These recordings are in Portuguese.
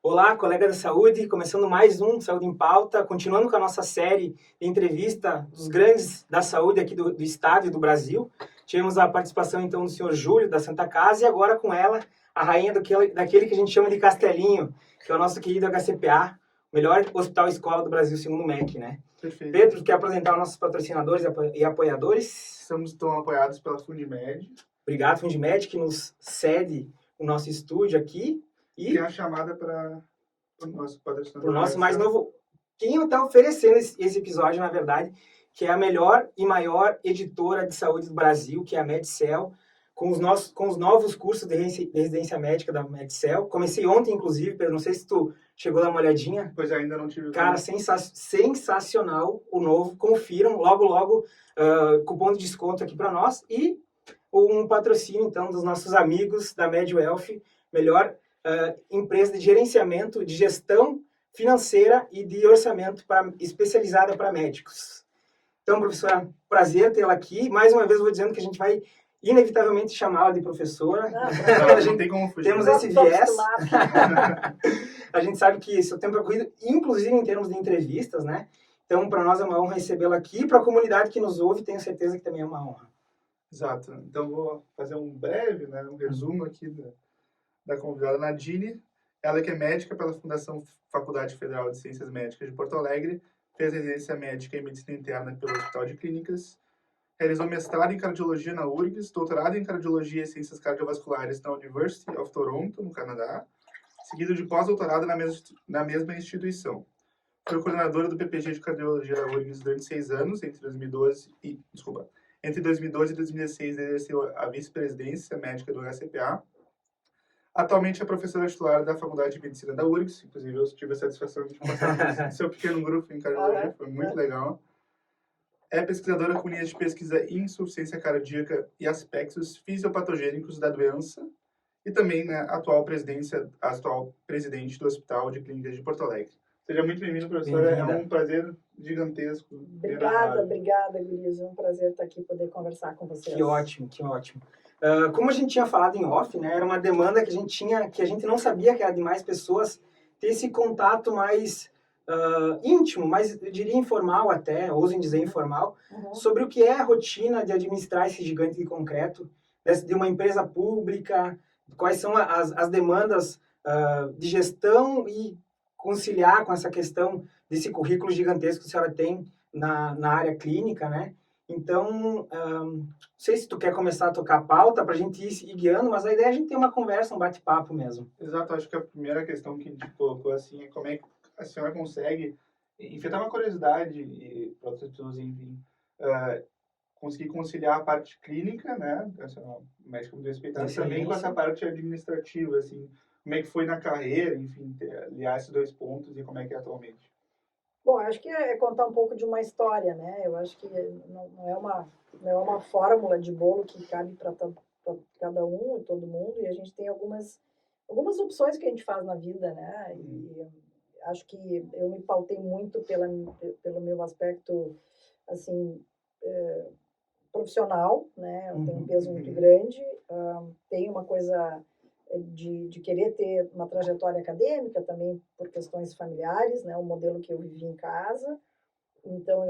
Olá, colega da saúde, começando mais um Saúde em Pauta, continuando com a nossa série de entrevista dos grandes da saúde aqui do estado e do Brasil. Tivemos a participação então do senhor Júlio da Santa Casa e agora com ela, a rainha daquele que a gente chama de Castelinho, que é o nosso querido HCPA, o melhor hospital escola do Brasil, segundo o MEC, né? Perfeito. Pedro, quer apresentar os nossos patrocinadores e apoiadores? Estamos tão apoiados pela Fundimed. Obrigado, Fundimed, que nos cede o nosso estúdio aqui. E tem a chamada para o nosso patrocinador. Para o nosso mais novo. Quem está oferecendo esse episódio, na verdade, que é a melhor e maior editora de saúde do Brasil, que é a Medcel, com os novos cursos de residência médica da Medcel. Comecei ontem, inclusive, Pedro, não sei se tu chegou a dar uma olhadinha. Pois ainda não tive. Cara, sensacional o novo. Confiram, logo, cupom de desconto aqui para nós. E um patrocínio, então, dos nossos amigos da MedWealth, melhor empresa de gerenciamento, de gestão financeira e de orçamento especializada para médicos. Então, professora, prazer tê-la aqui. Mais uma vez, vou dizendo que a gente vai inevitavelmente chamá-la de professora. Não tem como fugir. Temos esse viés. A gente sabe que seu tempo é corrido, inclusive em termos de entrevistas, né? Então, para nós é uma honra recebê-la aqui. Para a comunidade que nos ouve, tenho certeza que também é uma honra. Exato. Então, vou fazer um breve, um resumo aqui da convidada Nadine. Ela que é médica pela Fundação Faculdade Federal de Ciências Médicas de Porto Alegre, fez residência médica em Medicina Interna pelo Hospital de Clínicas, realizou mestrado em Cardiologia na URGS, doutorado em Cardiologia e Ciências Cardiovasculares na University of Toronto, no Canadá, seguido de pós-doutorado na mesma instituição. Foi coordenadora do PPG de Cardiologia da URGS durante 6 anos, entre 2012 e 2016 exerceu a vice-presidência médica do HCPA. Atualmente é professora titular da Faculdade de Medicina da URGS, inclusive eu tive a satisfação de passar no seu pequeno grupo em cardiologia, foi muito legal. É pesquisadora com linhas de pesquisa em insuficiência cardíaca e aspectos fisiopatogênicos da doença e também atual presidente do Hospital de Clínicas de Porto Alegre. Seja muito bem-vindo, professora. É um prazer gigantesco. Obrigada, Guris. É um prazer estar aqui e poder conversar com vocês. Que ótimo. Como a gente tinha falado em off, né, era uma demanda que a gente tinha, que a gente não sabia que era de mais pessoas, ter esse contato mais íntimo, mais, eu diria, informal até, ouso em dizer informal, sobre o que é a rotina de administrar esse gigante de concreto, de uma empresa pública, quais são as demandas de gestão e conciliar com essa questão desse currículo gigantesco que a senhora tem na área clínica, né? Então, não sei se tu quer começar a tocar a pauta para a gente ir guiando, mas a ideia é a gente ter uma conversa, um bate-papo mesmo. Exato, acho que a primeira questão que a gente colocou assim é como é que a senhora consegue enfrentar uma curiosidade e para outras pessoas, enfim, conseguir conciliar a parte clínica, né, médica muito respeitada, também com essa parte administrativa, assim, como é que foi na carreira, enfim, aliar esses dois pontos e como é que é atualmente. Bom, acho que é contar um pouco de uma história, né? Eu acho que não é uma fórmula de bolo que cabe para cada um e todo mundo, e a gente tem algumas opções que a gente faz na vida, né? E acho que eu me pautei muito pelo meu aspecto, assim, profissional, né? Eu tenho um peso muito grande, tenho uma coisa de querer ter uma trajetória acadêmica também por questões familiares, né, o modelo que eu vivi em casa. Então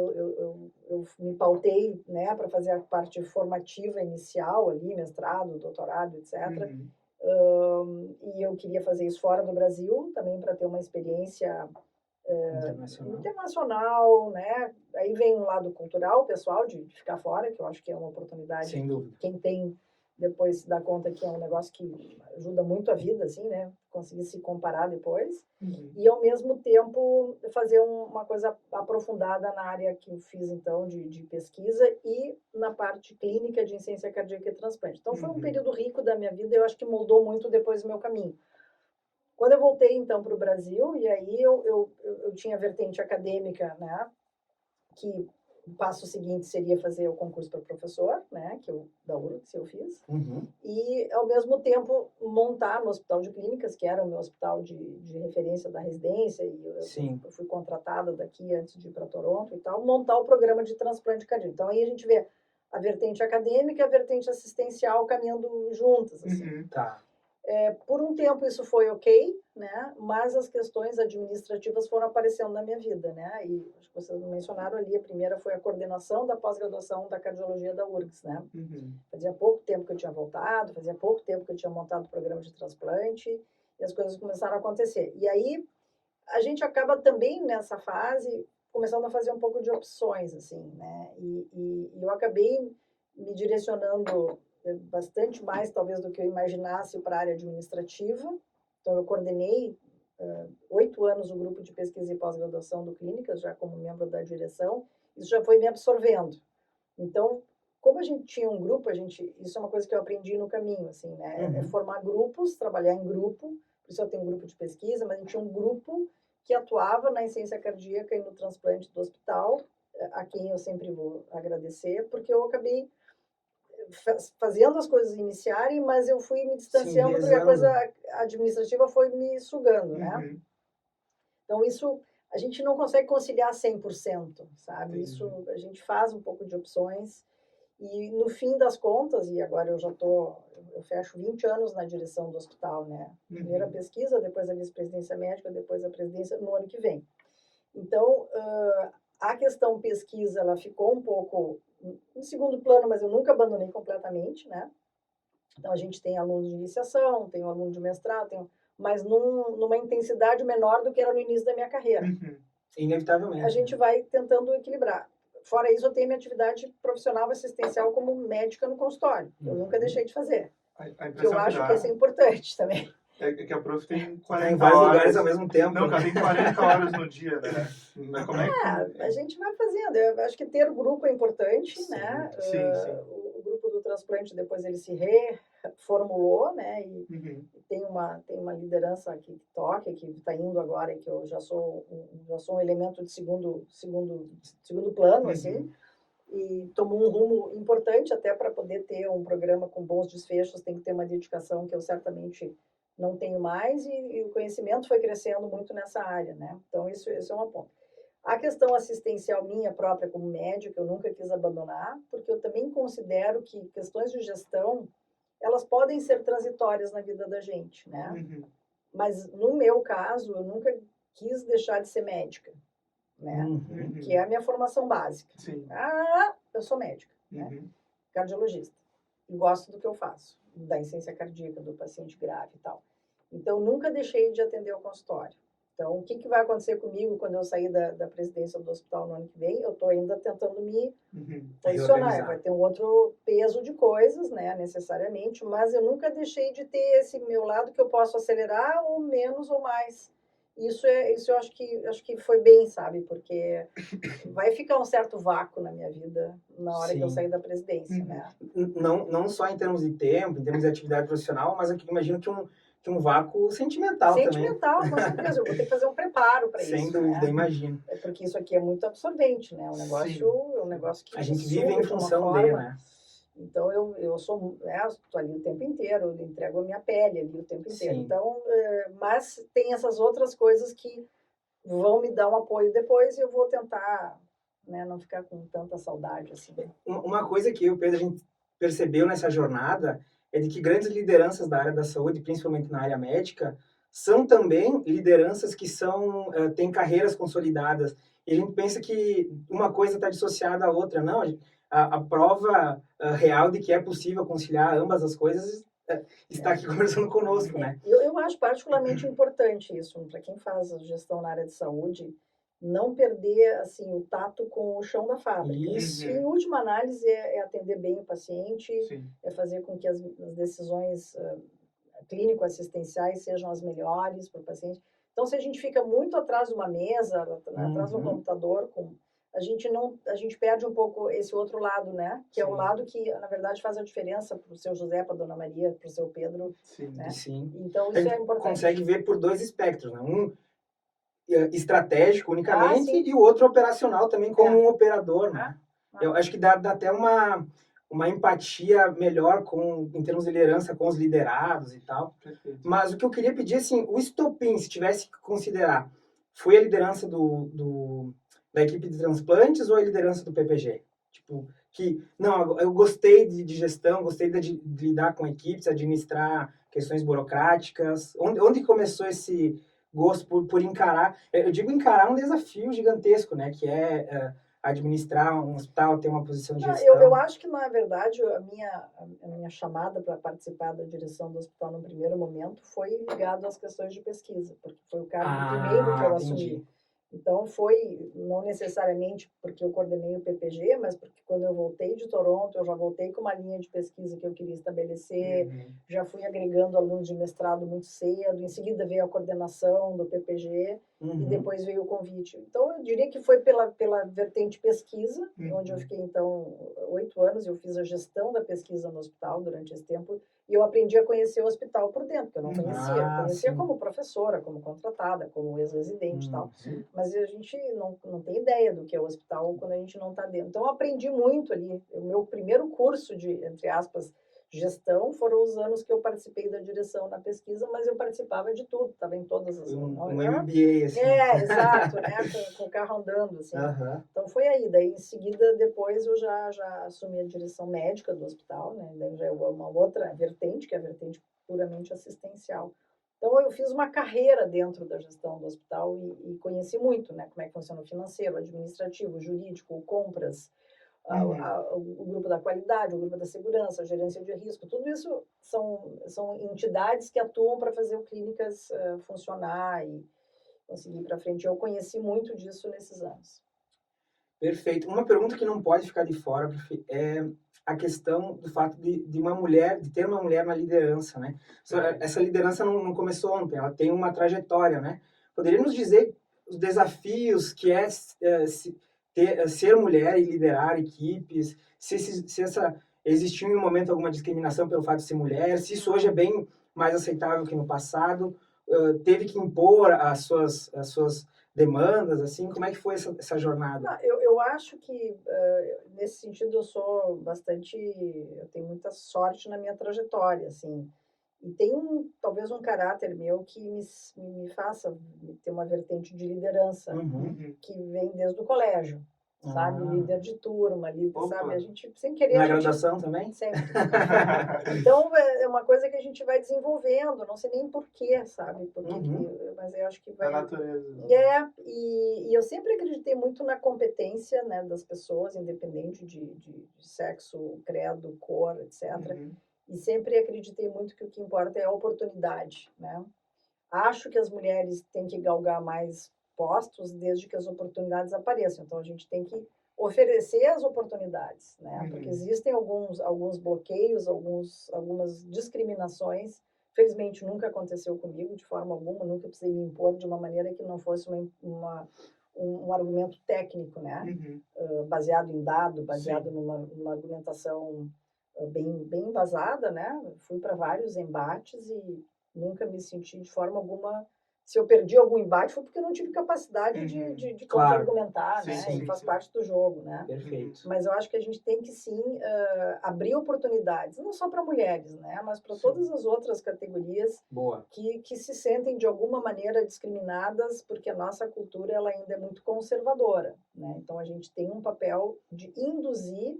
eu me pautei, né, para fazer a parte formativa inicial ali, mestrado, doutorado, etc. E eu queria fazer isso fora do Brasil também para ter uma experiência internacional, né? Aí vem um lado cultural, pessoal, de ficar fora, que eu acho que é uma oportunidade. Sem dúvida. Quem tem depois se dá conta que é um negócio que ajuda muito a vida, assim, né? Conseguir se comparar depois. E, ao mesmo tempo, fazer uma coisa aprofundada na área que eu fiz, então, de pesquisa e na parte clínica de ciência cardíaca e transplante. Então, foi um período rico da minha vida e eu acho que moldou muito depois o meu caminho. Quando eu voltei, então, para o Brasil, e aí eu tinha vertente acadêmica, né? Que o passo seguinte seria fazer o concurso para professor, né, da URGS eu fiz, e, ao mesmo tempo, montar no Hospital de Clínicas, que era o meu hospital de referência da residência, e eu fui contratada daqui antes de ir para Toronto e tal, montar o programa de transplante cardíaco. Então, aí a gente vê a vertente acadêmica e a vertente assistencial caminhando juntas, assim. Tá. Por um tempo isso foi ok, né? Mas as questões administrativas foram aparecendo na minha vida, né? E acho que vocês mencionaram ali, a primeira foi a coordenação da pós-graduação da cardiologia da URGS, né? Fazia pouco tempo que eu tinha voltado, fazia pouco tempo que eu tinha montado o programa de transplante, e as coisas começaram a acontecer. E aí a gente acaba também nessa fase começando a fazer um pouco de opções, assim, né? E eu acabei me direcionando bastante mais, talvez, do que eu imaginasse para a área administrativa. Então, eu coordenei 8 anos o grupo de pesquisa e pós-graduação do Clínicas, já como membro da direção. Isso já foi me absorvendo. Então, como a gente tinha um grupo, isso é uma coisa que eu aprendi no caminho, assim, né? É formar grupos, trabalhar em grupo. Por isso eu tenho um grupo de pesquisa, mas a gente tinha um grupo que atuava na insuficiência cardíaca e no transplante do hospital, a quem eu sempre vou agradecer, porque eu acabei fazendo as coisas iniciarem, mas eu fui me distanciando porque a coisa administrativa foi me sugando, né? Então, isso a gente não consegue conciliar 100%, sabe? Isso a gente faz um pouco de opções e, no fim das contas, e agora eu fecho 20 anos na direção do hospital, né? Primeiro a pesquisa, depois a vice-presidência médica, depois a presidência no ano que vem. Então, a questão pesquisa, ela ficou um pouco em segundo plano, mas eu nunca abandonei completamente, né? Então, a gente tem alunos de iniciação, tem um aluno de mestrado, mas numa intensidade menor do que era no início da minha carreira. Inevitavelmente. A gente vai tentando equilibrar. Fora isso, eu tenho minha atividade profissional assistencial como médica no consultório. Eu nunca deixei de fazer. Que eu acho que isso é importante também. É que a prof tem 40 em vários lugares ao mesmo tempo. Não, tem 40 horas no dia, né? Como é que... A gente vai fazendo. Eu acho que ter grupo é importante, sim, né? Sim. O grupo do transplante, depois ele se reformulou, né? E tem uma liderança que toca, que está indo agora, e que eu já sou um elemento de segundo plano, assim. E tomou um rumo importante até para poder ter um programa com bons desfechos, tem que ter uma dedicação que eu certamente não tenho mais, e o conhecimento foi crescendo muito nessa área, né? Então, isso é uma ponta. A questão assistencial minha própria como médica, eu nunca quis abandonar, porque eu também considero que questões de gestão, elas podem ser transitórias na vida da gente, né? Mas, no meu caso, eu nunca quis deixar de ser médica, né? Que é a minha formação básica. Eu sou médica, né? Cardiologista. E gosto do que eu faço, da insuficiência cardíaca, do paciente grave e tal. Então, nunca deixei de atender ao consultório. Então, o que vai acontecer comigo quando eu sair da presidência do hospital no ano que vem? Eu estou ainda tentando me posicionar. Vai ter um outro peso de coisas, né, necessariamente, mas eu nunca deixei de ter esse meu lado que eu posso acelerar ou menos ou mais. Isso eu acho que foi bem, sabe? Porque vai ficar um certo vácuo na minha vida na hora que eu sair da presidência, né? Não só em termos de tempo, em termos de atividade profissional, mas eu imagino que um vácuo sentimental também. Sentimental, com certeza. Eu vou ter que fazer um preparo para isso. Sem dúvida, né? imagino. É porque isso aqui é muito absorvente, né? Um negócio que a gente vive em função dele, né? Então, eu sou, estou ali o tempo inteiro, eu entrego a minha pele ali o tempo inteiro. Sim. Então, mas tem essas outras coisas que vão me dar um apoio depois e eu vou tentar, né, não ficar com tanta saudade, assim. Uma coisa que eu e o Pedro, a gente percebeu nessa jornada é de que grandes lideranças da área da saúde, principalmente na área médica, são também lideranças que têm carreiras consolidadas. E a gente pensa que uma coisa está dissociada à outra. Não, a prova real de que é possível conciliar ambas as coisas está aqui conversando conosco, né? Eu acho particularmente importante isso, para quem faz gestão na área de saúde, não perder assim o tato com o chão da fábrica. Isso. Em última análise, é atender bem o paciente, é fazer com que as decisões clínico-assistenciais sejam as melhores para o paciente. Então, se a gente fica muito atrás de uma mesa, atrás de um computador, a gente perde um pouco esse outro lado, né? Que é o lado que, na verdade, faz a diferença para o seu José, para a dona Maria, para o seu Pedro. Né? Então, isso é importante. Consegue ver por dois espectros, né? Um estratégico unicamente e o outro operacional também como um operador, né? Eu acho que dá até uma empatia melhor em termos de liderança com os liderados e tal. Perfeito. Mas o que eu queria pedir, assim, o estopim, se tivesse que considerar, foi a liderança da equipe de transplantes ou a liderança do PPG? Tipo, que, não, eu gostei de gestão, gostei de lidar com equipes, administrar questões burocráticas? Onde começou esse gosto por encarar? Eu digo encarar um desafio gigantesco, né? Que é administrar um hospital, ter uma posição de Não, gestão. eu acho que, na verdade, a minha chamada para participar da direção do hospital no primeiro momento foi ligado às questões de pesquisa, porque foi o cargo primeiro que eu assumi. Entendi. Então, foi não necessariamente porque eu coordenei o PPG, mas porque quando eu voltei de Toronto, eu já voltei com uma linha de pesquisa que eu queria estabelecer, já fui agregando alunos de mestrado muito cedo, em seguida veio a coordenação do PPG, e depois veio o convite. Então, eu diria que foi pela vertente pesquisa, onde eu fiquei, então, 8 anos, eu fiz a gestão da pesquisa no hospital durante esse tempo, e eu aprendi a conhecer o hospital por dentro, que eu não conhecia. Eu conhecia Sim. como professora, como contratada, como ex-residente e tal. Sim. Mas a gente não tem ideia do que é o hospital quando a gente não está dentro. Então, eu aprendi muito ali. O meu primeiro curso de, entre aspas, gestão foram os anos que eu participei da direção na pesquisa, mas eu participava de tudo, estava em todas as... Um MBA, assim. Exato, né? Com o carro andando, assim. Então, foi aí. Daí, em seguida, depois eu já assumi a direção médica do hospital, né? Daí já é uma outra vertente, que é a vertente puramente assistencial. Então, eu fiz uma carreira dentro da gestão do hospital e conheci muito, né? Como é que funciona o financeiro, o administrativo, o jurídico, compras, o grupo da qualidade, o grupo da segurança, a gerência de risco. Tudo isso são entidades que atuam para fazer o clínicas funcionar e conseguir ir para frente. Eu conheci muito disso nesses anos. Perfeito. Uma pergunta que não pode ficar de fora é a questão do fato de uma mulher, de ter uma mulher na liderança, né? Essa liderança não começou ontem, ela tem uma trajetória, né? Poderíamos dizer os desafios que é ser mulher e liderar equipes, se existiu em um momento alguma discriminação pelo fato de ser mulher, se isso hoje é bem mais aceitável que no passado, teve que impor as suas demandas, assim, como é que foi essa jornada? Não, eu acho que, nesse sentido, eu tenho muita sorte na minha trajetória, assim, e tem talvez um caráter meu que me faça ter uma vertente de liderança, que vem desde o colégio, sabe? Líder de turma, sabe? A gente, sem querer... Na graduação também? Sempre. Então, é uma coisa que a gente vai desenvolvendo, não sei nem porquê, sabe? Mas eu acho que vai... Da natureza. E eu sempre acreditei muito na competência, né, das pessoas, independente de sexo, credo, cor, etc. E sempre acreditei muito que o que importa é a oportunidade, né? Acho que as mulheres têm que galgar mais postos desde que as oportunidades apareçam. Então, a gente tem que oferecer as oportunidades, né? Porque existem alguns bloqueios, algumas discriminações. Felizmente, nunca aconteceu comigo, de forma alguma, nunca precisei me impor de uma maneira que não fosse um argumento técnico, né? Baseado em dado, baseado numa argumentação bem embasada, né? Fui para vários embates e nunca me senti de forma alguma... Se eu perdi algum embate foi porque eu não tive capacidade de contra-argumentar, né? Sim, e faz parte do jogo, né? Perfeito. Mas eu acho que a gente tem que, sim, abrir oportunidades, não só para mulheres, né? Mas para todas as outras categorias que se sentem, de alguma maneira, discriminadas, porque a nossa cultura ela ainda é muito conservadora, né? Então, a gente tem um papel de induzir,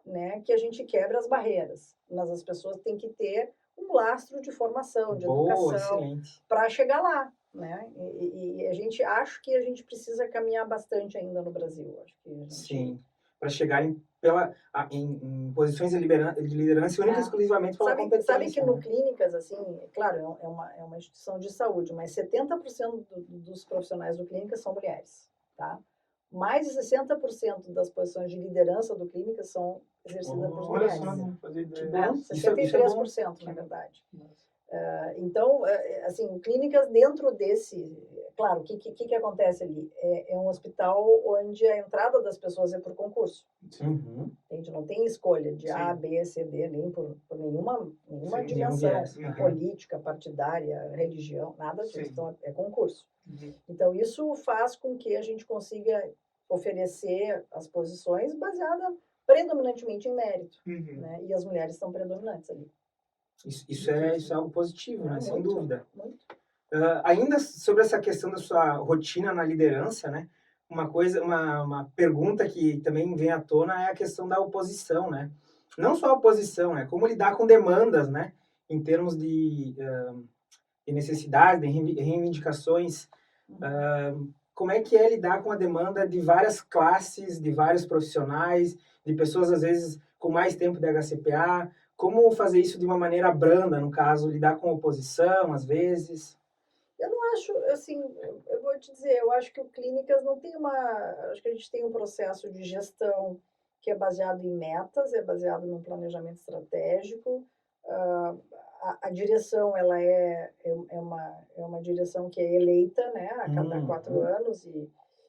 né, que a gente quebre as barreiras. Mas as pessoas têm que ter um lastro de formação, de educação, para chegar lá, né? E a gente acha que a gente precisa caminhar bastante ainda no Brasil. Acho que a gente... Sim, para chegar em posições de liderança única e exclusivamente pela competência. Sabe que no clínicas, assim, claro, é uma instituição de saúde, mas 70% dos profissionais do clínica são mulheres, tá? Mais de 60% das posições de liderança do clínica são exercidas por mulheres. Olha só, não fazia ideia. 63%, na verdade. Então, assim, clínicas dentro desse... Claro, o que acontece ali? É um hospital onde a entrada das pessoas é por concurso. A gente não tem escolha de A, B, C, D, nem por nenhuma dimensão política, partidária, religião, nada disso. Então, é concurso. Então, isso faz com que a gente consiga oferecer as posições baseadas predominantemente em mérito. Né? E as mulheres são predominantes ali. Isso é algo positivo, né? Sem dúvida. Muito. Ainda sobre essa questão da sua rotina na liderança, né? uma pergunta que também vem à tona é a questão da oposição, né? Não só a oposição, né? Como lidar com demandas, né? Em termos de necessidade, de reivindicações. Como é que é lidar com a demanda de várias classes, de vários profissionais, de pessoas, às vezes, com mais tempo de HCPA? Como fazer isso de uma maneira branda, no caso, lidar com oposição, às vezes? Eu não acho, assim, eu vou te dizer, eu acho que o Clínicas não tem acho que a gente tem um processo de gestão que é baseado em metas, é baseado num planejamento estratégico. A direção, ela é uma direção que é eleita, né, a cada 4 anos,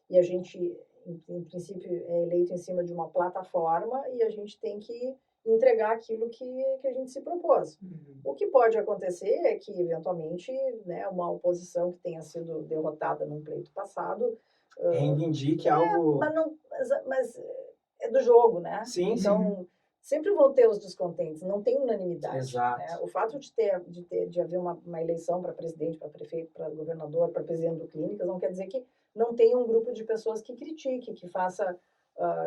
e a gente, em princípio, é eleito em cima de uma plataforma e a gente tem que entregar aquilo que a gente se propôs. O que pode acontecer é que, eventualmente, né, uma oposição que tenha sido derrotada num pleito passado... Reivindique algo... Mas é do jogo, né? Sim, então, sempre vão ter os descontentes, não tem unanimidade. Exato. Né? O fato de haver uma eleição para presidente, para prefeito, para governador, para presidente do Clínicas, não quer dizer que não tenha um grupo de pessoas que critique, que faça...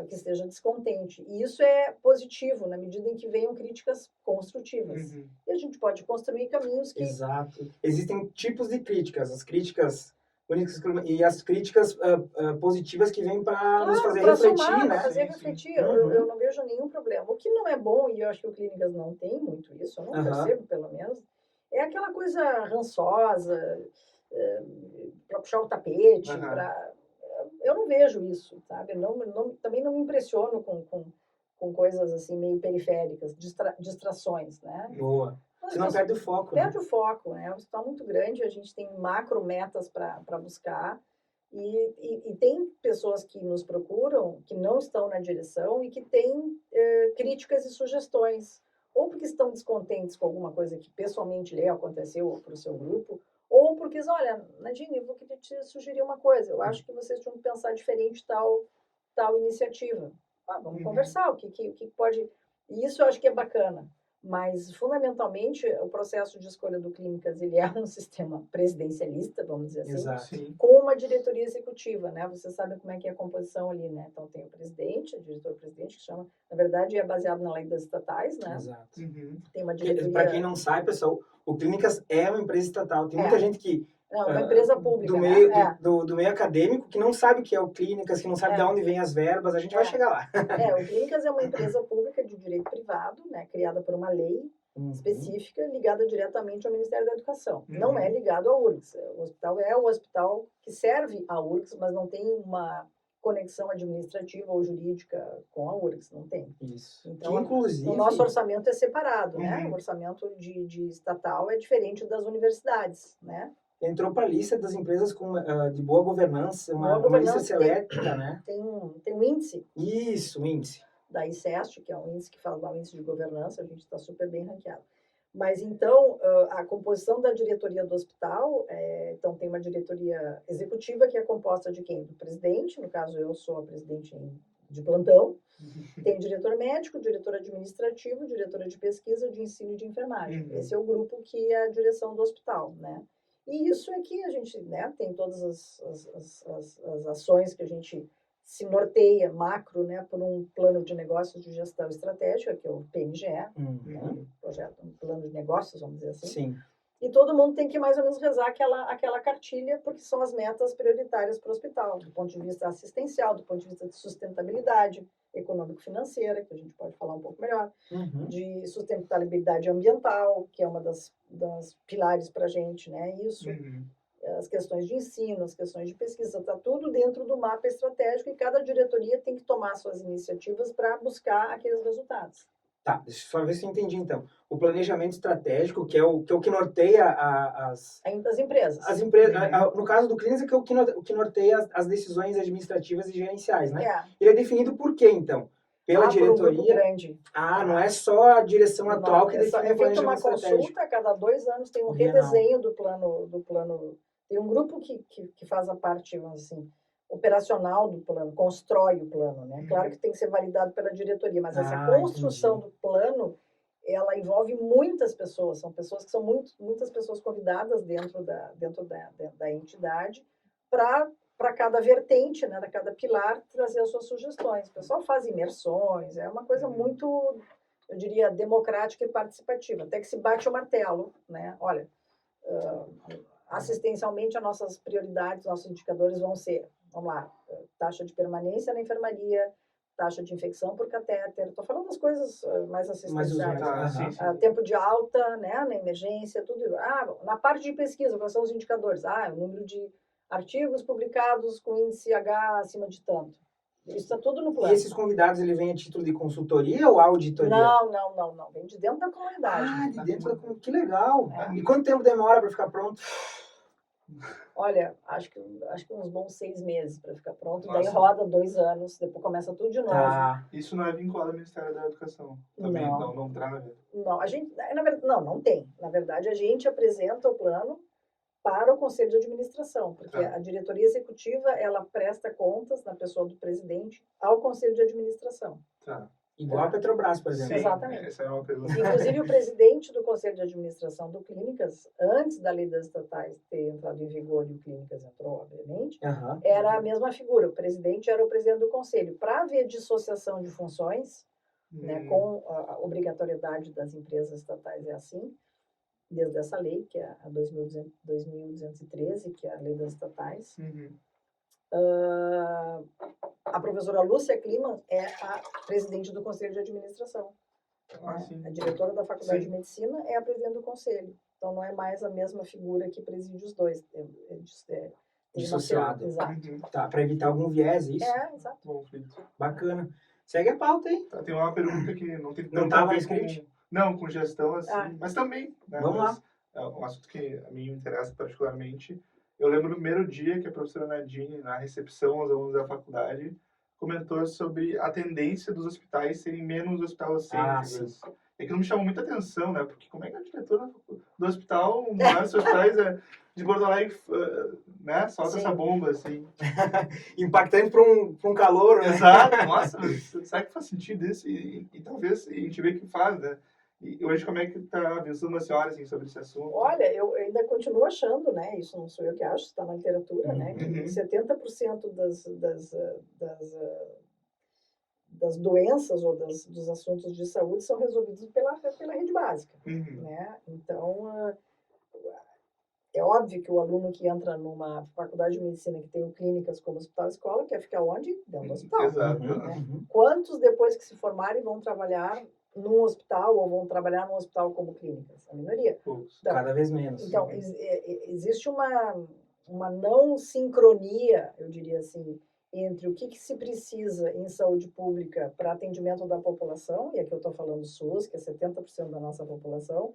que esteja descontente. E isso é positivo, na medida em que venham críticas construtivas. E a gente pode construir caminhos que... Exato. Existem tipos de críticas. As críticas e as críticas positivas que vêm para nos fazer refletir, somar, né? Para fazer refletir. Eu não vejo nenhum problema. O que não é bom, e eu acho que o Clínicas não tem muito isso, eu não percebo, pelo menos, é aquela coisa rançosa, para puxar o tapete, eu não vejo isso, sabe? Também não me impressiono com coisas assim meio periféricas, distrações, né? Boa. Você não perde o foco, né? Perde o foco, né? O hospital é muito grande, a gente tem macro metas para buscar e tem pessoas que nos procuram, que não estão na direção e que têm críticas e sugestões, ou porque estão descontentes com alguma coisa que pessoalmente lhe aconteceu para o seu grupo, ou porque, olha, Nadine, eu vou querer te sugerir uma coisa, eu acho que vocês tinham que pensar diferente tal iniciativa. Vamos conversar, o que pode... E isso eu acho que é bacana, mas, fundamentalmente, o processo de escolha do Clínicas, ele é um sistema presidencialista, vamos dizer assim, Exato. com uma diretoria executiva, né? Você sabe como é que é a composição ali, né? Então, tem o presidente, o diretor-presidente, que chama... Na verdade, é baseado na lei das estatais, né? Exato. Tem uma diretoria... Para quem não sabe, pessoal, o Clínicas é uma empresa estatal. Tem muita gente que... Não, uma empresa pública, do meio, né? do meio acadêmico, que não sabe o que é o Clínicas, que não sabe de onde vem as verbas, a gente vai chegar lá. O Clínicas é uma empresa pública de direito privado, né? Criada por uma lei específica, ligada diretamente ao Ministério da Educação. Não é ligado ao URGS. O hospital é um hospital que serve à URGS, mas não tem uma conexão administrativa ou jurídica com a URGS, não tem. Isso. Então, que, inclusive... o nosso orçamento é separado, né? O orçamento de estatal é diferente das universidades, né? Entrou para a lista das empresas de boa governança, uma lista seleta, né? Tem um índice. Isso, o índice. Da ICEST, que é um índice que fala do índice de governança, a gente está super bem ranqueado. Mas, então, a composição da diretoria do hospital, então, tem uma diretoria executiva que é composta de quem? Do presidente, no caso, eu sou a presidente de plantão, tem o diretor médico, diretor administrativo, diretora de pesquisa, de ensino e de enfermagem. Esse é o grupo que é a direção do hospital, né? E isso é que a gente, né, tem todas as ações que a gente se norteia macro, né, por um plano de negócios de gestão estratégica, que é o PNGE, né, projeto, um plano de negócios, vamos dizer assim. Sim. E todo mundo tem que mais ou menos rezar aquela cartilha, porque são as metas prioritárias para o hospital, do ponto de vista assistencial, do ponto de vista de sustentabilidade econômico-financeira, que a gente pode falar um pouco melhor, de sustentabilidade ambiental, que é uma das pilares para a gente, né? Isso, as questões de ensino, as questões de pesquisa, está tudo dentro do mapa estratégico e cada diretoria tem que tomar suas iniciativas para buscar aqueles resultados. Tá, deixa eu só ver se eu entendi, então. O planejamento estratégico, que é o que norteia as empresas. As empresas, no caso do Clínicas, que é o que norteia as decisões administrativas e gerenciais, né? Ele é definido por quê, então? Pela diretoria? Por um grupo grande. Não é só a direção atual que define o planejamento estratégico. É feita uma consulta, a cada 2 anos tem um redesenho do plano. Tem um grupo que faz a parte, vamos dizer assim, operacional do plano, constrói o plano, né? Claro que tem que ser validado pela diretoria, mas essa construção do plano, ela envolve muitas pessoas, são pessoas que são muitas pessoas convidadas dentro da entidade para para cada vertente, né, da cada pilar, trazer as suas sugestões. O pessoal faz imersões, é uma coisa muito, eu diria, democrática e participativa, até que se bate o martelo, né? Olha, assistencialmente, as nossas prioridades, nossos indicadores vão ser, vamos lá, taxa de permanência na enfermaria, taxa de infecção por catéter, estou falando das coisas mais assistenciais. Tempo de alta, né, na emergência, tudo. Na parte de pesquisa, quais são os indicadores? O número de artigos publicados com índice H acima de tanto. Isso está tudo no plano. E esses convidados, ele vem a título de consultoria ou auditoria? Não. Vem de dentro da comunidade. De dentro da comunidade. Que legal. E quanto tempo demora para ficar pronto? Olha, acho que uns bons 6 meses para ficar pronto. Nossa. Daí roda 2 anos, depois começa tudo de novo. Isso não é vinculado ao Ministério da Educação? Também não traz a ver? Não, a gente, na verdade, não tem. Na verdade, a gente apresenta o plano para o Conselho de Administração, porque a diretoria executiva, ela presta contas, na pessoa do presidente, ao Conselho de Administração. Igual a Petrobras, por exemplo. Sim, exatamente. Essa é uma pergunta. Inclusive, o presidente do Conselho de Administração do Clínicas, antes da lei das estatais ter entrado em vigor, e o Clínicas entrou, obviamente, era a mesma figura. O presidente era o presidente do Conselho. Para haver dissociação de funções, né, com a obrigatoriedade das empresas estatais é assim, desde essa lei, que é a 2213, que é a lei das estatais. A professora Lúcia Kliman é a presidente do Conselho de Administração. A diretora da Faculdade de Medicina é a presidente do Conselho. Então, não é mais a mesma figura que preside os dois. Dissociado. Exato. Para evitar algum viés, isso? Exato. Bacana. Segue a pauta aí. Tem uma pergunta que não tem não estava no script? Não, com gestão assim, mas também. Né, Vamos lá. É um assunto que a mim me interessa particularmente. Eu lembro no primeiro dia que a professora Nadine, na recepção aos alunos da faculdade, comentou sobre a tendência dos hospitais serem menos hospitalocêntricos. E aquilo me chamou muita atenção, né? Porque como é que a diretora do hospital, um dos maiores hospitais de Porto Alegre, né? Solta essa bomba, assim. Impactante para um calor, né? Exato. Nossa, será que faz sentido isso? E talvez a gente vê que faz, né? E hoje, como é que está a visão da senhora assim, sobre esse assunto? Olha, eu ainda continuo achando, né? Isso não sou eu que acho, está na literatura, né? Que 70% das doenças ou dos assuntos de saúde são resolvidos pela rede básica, né? Então, é óbvio que o aluno que entra numa faculdade de medicina que tem o clínicas como hospital-escola quer ficar onde? Dentro do hospital. Exato. Né? Quantos, depois que se formarem, vão trabalhar num hospital ou vão trabalhar num hospital como clínicas? A minoria. Então, cada vez menos. Então, existe uma não sincronia, eu diria assim, entre o que se precisa em saúde pública para atendimento da população, e aqui eu estou falando do SUS, que é 70% da nossa população,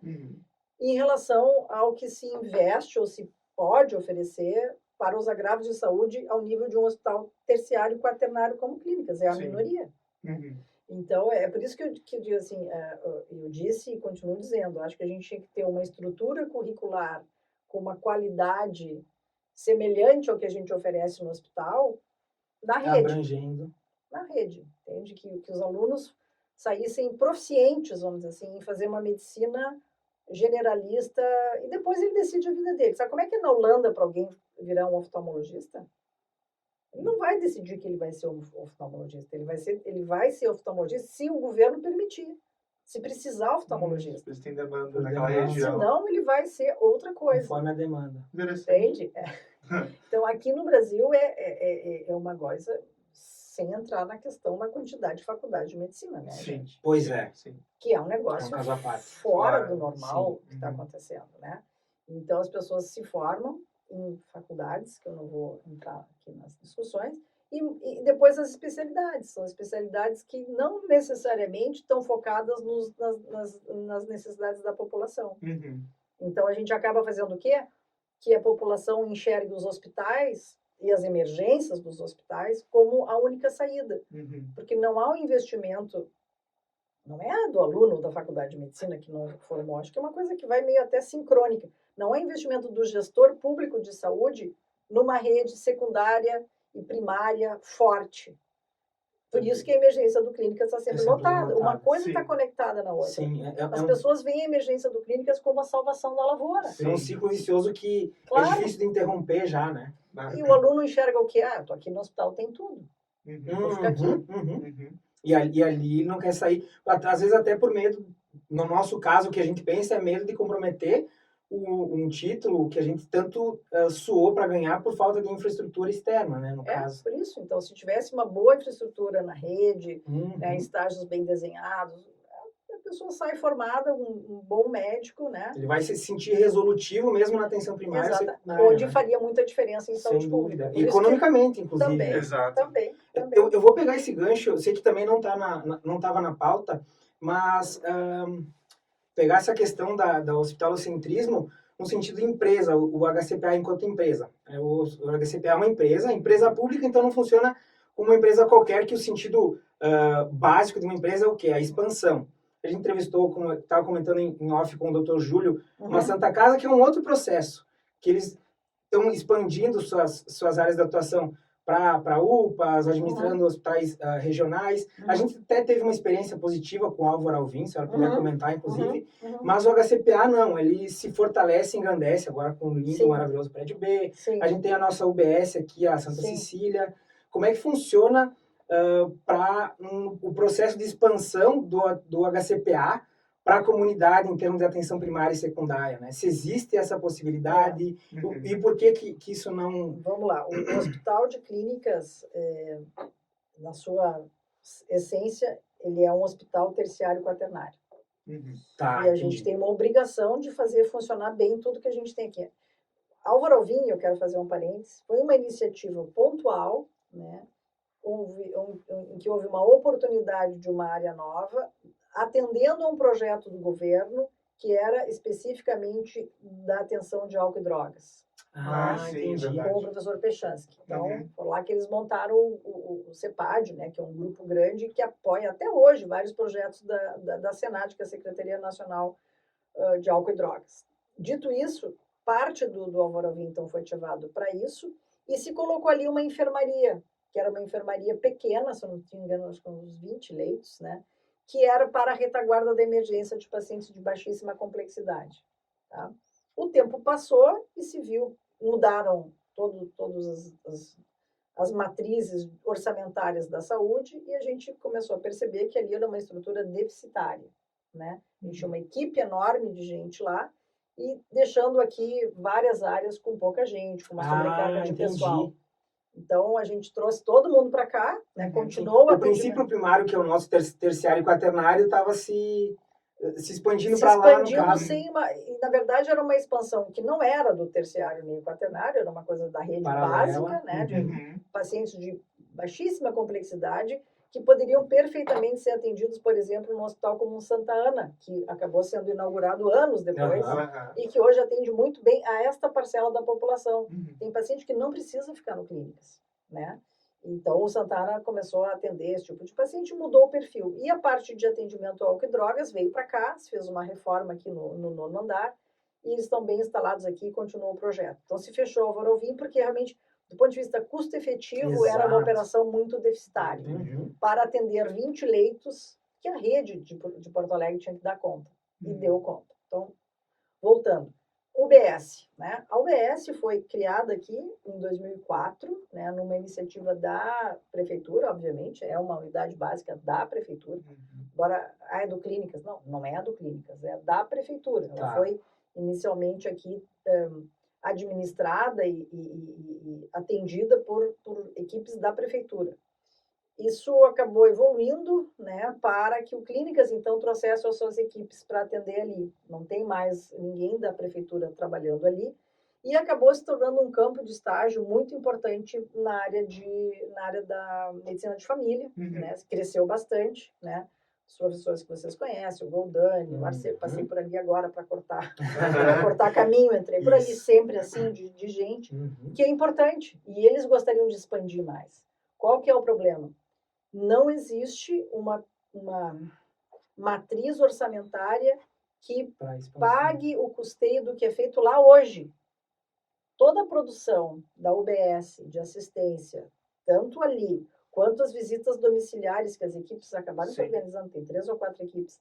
em relação ao que se investe ou se pode oferecer para os agravos de saúde ao nível de um hospital terciário e quaternário como clínicas, é a minoria. Então, é por isso que eu digo assim, eu disse e continuo dizendo, acho que a gente tinha que ter uma estrutura curricular com uma qualidade semelhante ao que a gente oferece no hospital, na rede. Abrangendo. Na rede, entende? Que os alunos saíssem proficientes, vamos dizer assim, em fazer uma medicina generalista, e depois ele decide a vida dele. Sabe como é que é na Holanda para alguém virar um oftalmologista? Ele não vai decidir que ele vai ser um oftalmologista. Ele vai ser oftalmologista se o governo permitir. Se precisar oftalmologista. Eles têm demanda naquela região. Senão, ele vai ser outra coisa. Conforme a demanda. Entende? Então, aqui no Brasil é uma coisa sem entrar na questão da quantidade de faculdade de medicina, né, gente? Pois é. Sim. Que é um negócio fora do normal que está acontecendo, né? Então, as pessoas se formam em faculdades, que eu não vou entrar aqui nas discussões, e depois as especialidades. São especialidades que não necessariamente estão focadas nas necessidades da população. Então, a gente acaba fazendo o quê? Que a população enxergue os hospitais e as emergências dos hospitais como a única saída. Porque não há um investimento, não é do aluno da faculdade de medicina que não formou, acho que é uma coisa que vai meio até sincrônica. Não há investimento do gestor público de saúde numa rede secundária e primária forte. Por isso que a emergência do Clínicas está sempre sempre lotada. Uma lotada. coisa está Sim. conectada na outra. Sim, As pessoas veem a emergência do Clínicas como a salvação da lavoura. é um ciclo vicioso que Claro. é difícil de interromper já, né? E o aluno enxerga o quê? Eu tô aqui no hospital, tem tudo. Vou ficar aqui. E ali ele não quer sair, às vezes até por medo, no nosso caso, o que a gente pensa é medo de comprometer um título que a gente tanto suou para ganhar por falta de infraestrutura externa, né, no caso. Por isso. Então, se tivesse uma boa infraestrutura na rede, né, Uhum. estágios bem desenhados, a pessoa sai formada, um bom médico, né? Ele vai se sentir resolutivo mesmo na atenção primária, Exato. secundária, Onde né? faria muita diferença em Sem saúde dúvida. pública. Por isso Economicamente, que, inclusive. também, Exato. também. Eu vou pegar esse gancho, eu sei que também não estava na pauta, mas pegar essa questão da hospitalocentrismo no sentido de empresa, o HCPA enquanto empresa. O HCPA é uma empresa pública, então não funciona como uma empresa qualquer, que o sentido básico de uma empresa é o quê? A expansão. A gente entrevistou, como eu estava comentando em off com o Dr. Júlio, uma Santa Casa, que é um outro processo, que eles estão expandindo suas áreas de atuação para UPAs, administrando hospitais regionais. A gente até teve uma experiência positiva com o Álvaro Alvim, se ela puder comentar, inclusive. Mas o HCPA não, ele se fortalece e engrandece agora com o lindo, maravilhoso prédio B. Sim. A gente tem a nossa UBS aqui, a Santa Cecília. Como é que funciona para o processo de expansão do HCPA para a comunidade em termos de atenção primária e secundária, né? Se existe essa possibilidade e por que isso não... Vamos lá, o Hospital de Clínicas, na sua essência, ele é um hospital terciário quaternário. Tá, e a gente tem uma obrigação de fazer funcionar bem tudo que a gente tem aqui. Álvaro Alvim, eu quero fazer um parênteses, foi uma iniciativa pontual, né? Em que houve uma oportunidade de uma área nova, atendendo a um projeto do governo que era especificamente da atenção de álcool e drogas. Entendi. Com o professor Pechansky. Então, foi lá que eles montaram o CEPAD, né, que é um grupo grande que apoia até hoje vários projetos da Senad, que é a Secretaria Nacional de Álcool e Drogas. Dito isso, parte do Álvaro Alvim, então, foi ativado para isso, e se colocou ali uma enfermaria, que era uma enfermaria pequena, se eu não me engano, acho que uns 20 leitos, né, que era para a retaguarda da emergência de pacientes de baixíssima complexidade. Tá? O tempo passou e se viu, mudaram todas as matrizes orçamentárias da saúde e a gente começou a perceber que ali era uma estrutura deficitária, né? A gente tinha uma equipe enorme de gente lá e deixando aqui várias áreas com pouca gente, com uma sobrecarga de pessoal. Então, a gente trouxe todo mundo para cá, né? Continuou o princípio primário, que é o nosso terciário e quaternário, estava se expandindo para lá, no caso. E, na verdade, era uma expansão que não era do terciário nem quaternário, era uma coisa da rede básica, né? De pacientes de baixíssima complexidade, que poderiam perfeitamente ser atendidos, por exemplo, num hospital como o Santa Ana, que acabou sendo inaugurado anos depois, e que hoje atende muito bem a esta parcela da população. Tem paciente que não precisa ficar no clínicas, né? Então, o Santa Ana começou a atender esse tipo de paciente, mudou o perfil. E a parte de atendimento ao álcool e drogas veio para cá, se fez uma reforma aqui no 9º andar, e eles estão bem instalados aqui e continuou o projeto. Então, se fechou o Álvaro Alvim, porque realmente, do ponto de vista custo-efetivo, era uma operação muito deficitária. Para atender 20 leitos, que a rede de Porto Alegre tinha que dar conta. E deu conta. Então, voltando. UBS, né? A UBS foi criada aqui em 2004, né, numa iniciativa da prefeitura, obviamente, é uma unidade básica da prefeitura. Agora, é do Clínicas? Não é a do Clínicas, é da prefeitura. Ela foi inicialmente aqui administrada e atendida por equipes da prefeitura. Isso acabou evoluindo, né, para que o Clínicas, então, trouxesse as suas equipes para atender ali. Não tem mais ninguém da prefeitura trabalhando ali. E acabou se tornando um campo de estágio muito importante na área da medicina de família, né? Cresceu bastante, né? Os professores que vocês conhecem, o Goldani, o Marcelo, passei por ali agora para cortar caminho, entrei por ali sempre, assim, de gente, que é importante. E eles gostariam de expandir mais. Qual que é o problema? Não existe uma matriz orçamentária que pague o custeio do que é feito lá hoje. Toda a produção da UBS de assistência, tanto ali quantas visitas domiciliares que as equipes acabaram se Sim. organizando, tem 3 ou 4 equipes,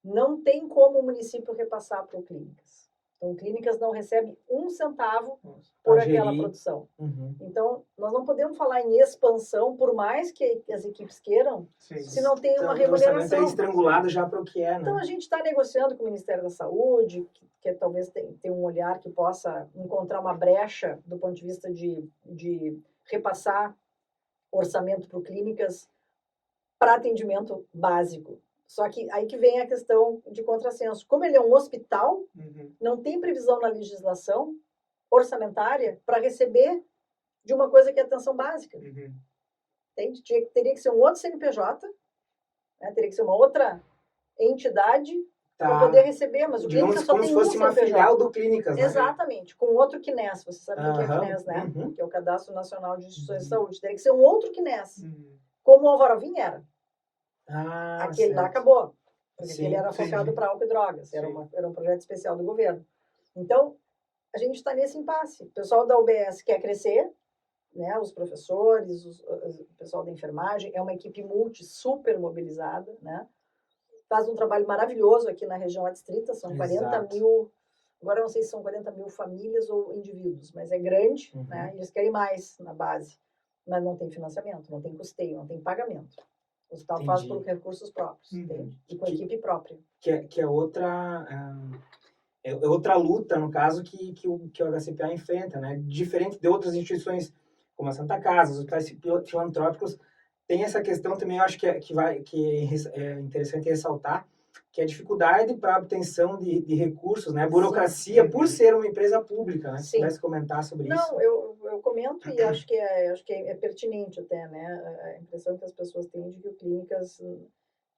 não tem como o município repassar para o Clínicas. Então, o Clínicas não recebe um centavo Nossa. por Pra aquela gerir. produção. Uhum. Então, nós não podemos falar em expansão, por mais que as equipes queiram, Sim. se não tem Então, uma o orçamento é remuneração. estrangulado já para o que é, né? Então, a gente está negociando com o Ministério da Saúde, que talvez tenha um olhar que possa encontrar uma brecha do ponto de vista de repassar orçamento para clínicas para atendimento básico. Só que aí que vem a questão de contrassenso. Como ele é um hospital, Uhum. não tem previsão na legislação orçamentária para receber de uma coisa que é atenção básica. Uhum. Entende? Teria que ser um outro CNPJ, né? Teria que ser uma outra entidade para poder receber, mas o Digamos Clínicas só como tem se um fosse uma CNPJ. filial do Clínicas, né? Exatamente, com outro CNES. Você sabe o que é Aham, CNES, né? uhum. Que é o Cadastro Nacional de Instituições de Uhum. Saúde. Teria que ser um outro CNES, Uhum. como o Alvarovim era. Ah, Aquele lá certo. acabou, porque Sim, ele era sim, focado sim. para álcool e drogas. Era um projeto especial do governo. Então, a gente está nesse impasse. O pessoal da UBS quer crescer, né? Os professores, o pessoal da enfermagem, é uma equipe super mobilizada, né? Faz um trabalho maravilhoso aqui na região adstrita, são 40 Exato. mil, agora eu não sei se são 40 mil famílias ou indivíduos, mas é grande, Uhum. né? Eles querem mais na base, mas não tem financiamento, não tem custeio, não tem pagamento. O hospital faz Entendi. por recursos próprios, Uhum. entende? E com equipe própria. Que é outra... É outra luta, no caso, que o HCPA enfrenta, né? Diferente de outras instituições, como a Santa Casa, os hospitais filantrópicos, tem essa questão também, eu acho que é interessante ressaltar, que é a dificuldade para a obtenção de recursos, né? A burocracia, Sim. por ser uma empresa pública, né? Se Sim. pudesse comentar sobre isso. Não, eu comento e acho que é pertinente até, né? A impressão que as pessoas têm de que o Clínicas,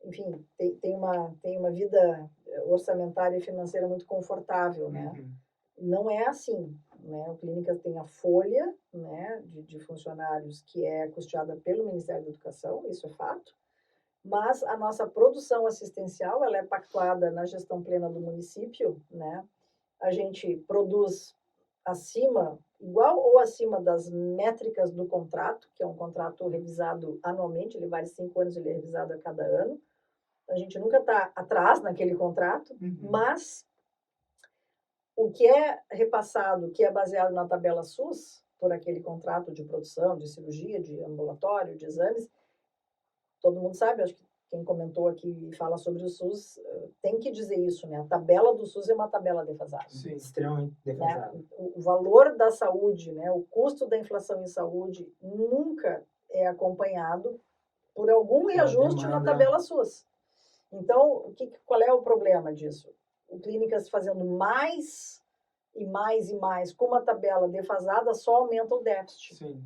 enfim, tem uma vida orçamentária e financeira muito confortável, né? Uhum. Não é assim, né? O Clínicas tem a folha, né, de funcionários que é custeada pelo Ministério da Educação, isso é fato, mas a nossa produção assistencial, ela é pactuada na gestão plena do município, né? A gente produz igual ou acima das métricas do contrato, que é um contrato revisado anualmente, ele vale 5 anos, ele é revisado a cada ano. A gente nunca está atrás naquele contrato, Uhum. mas o que é repassado, que é baseado na tabela SUS, por aquele contrato de produção, de cirurgia, de ambulatório, de exames, todo mundo sabe, acho que quem comentou aqui e fala sobre o SUS tem que dizer isso, né? A tabela do SUS é uma tabela defasada. Sim, extremamente defasada. Né? O valor da saúde, né? O custo da inflação em saúde nunca é acompanhado por algum reajuste na tabela SUS. Então, qual é o problema disso? O Clínicas fazendo mais e mais e mais com uma tabela defasada só aumenta o déficit. Sim.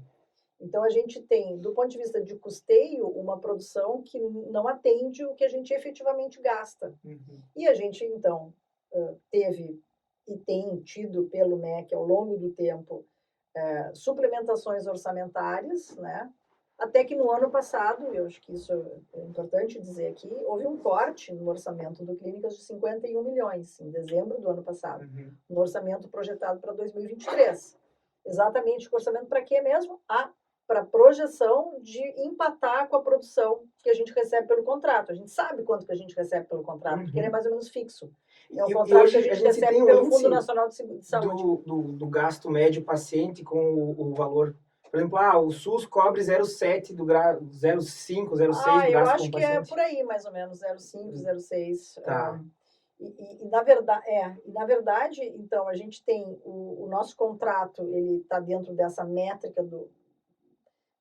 Então, a gente tem, do ponto de vista de custeio, uma produção que não atende o que a gente efetivamente gasta. Uhum. E a gente, então, teve e tem tido pelo MEC ao longo do tempo suplementações orçamentárias, né? Até que no ano passado, eu acho que isso é importante dizer aqui, houve um corte no orçamento do Clínicas de 51 milhões, em dezembro do ano passado, Uhum. no orçamento projetado para 2023. Exatamente o orçamento para quê mesmo? Para projeção de empatar com a produção que a gente recebe pelo contrato. A gente sabe quanto que a gente recebe pelo contrato, porque ele é mais ou menos fixo. É um contrato hoje que a gente recebe tem um pelo índice Fundo Nacional de Saúde. do gasto médio paciente com o valor. Por exemplo, o SUS cobre 0,7 do 0,5, 0,6 do Eu gasto acho com que paciente. é por aí, mais ou menos, 0,5, 0,6. Tá. E na verdade, então, a gente tem o nosso contrato, ele está dentro dessa métrica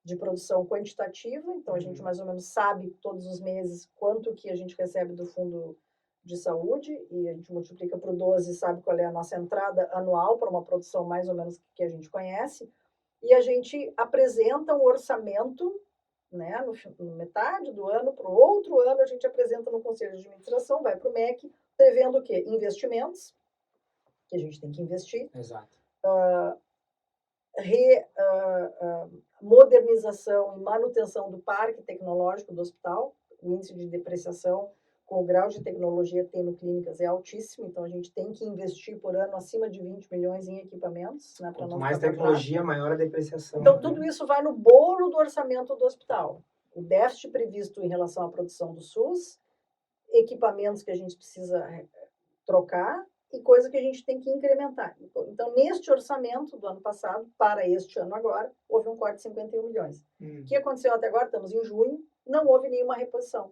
de produção quantitativa, então a gente mais ou menos sabe todos os meses quanto que a gente recebe do Fundo de Saúde, e a gente multiplica por 12 e sabe qual é a nossa entrada anual para uma produção mais ou menos que a gente conhece, e a gente apresenta um orçamento, né, no metade do ano, para o outro ano a gente apresenta no Conselho de Administração, vai para o MEC, prevendo o quê? Investimentos, que a gente tem que investir. Exato. Modernização e manutenção do parque tecnológico do hospital, o índice de depreciação com o grau de tecnologia que tem no Clínicas é altíssimo, então a gente tem que investir por ano acima de 20 milhões em equipamentos, né, para Quanto não mais ficar para trás. tecnologia, maior a depreciação. Então, né? tudo isso vai no bolo do orçamento do hospital. O déficit previsto em relação à produção do SUS, equipamentos que a gente precisa trocar e coisa que a gente tem que incrementar. Então, neste orçamento do ano passado, para este ano agora, houve um corte de 51 milhões. O que aconteceu até agora? Estamos em junho, não houve nenhuma reposição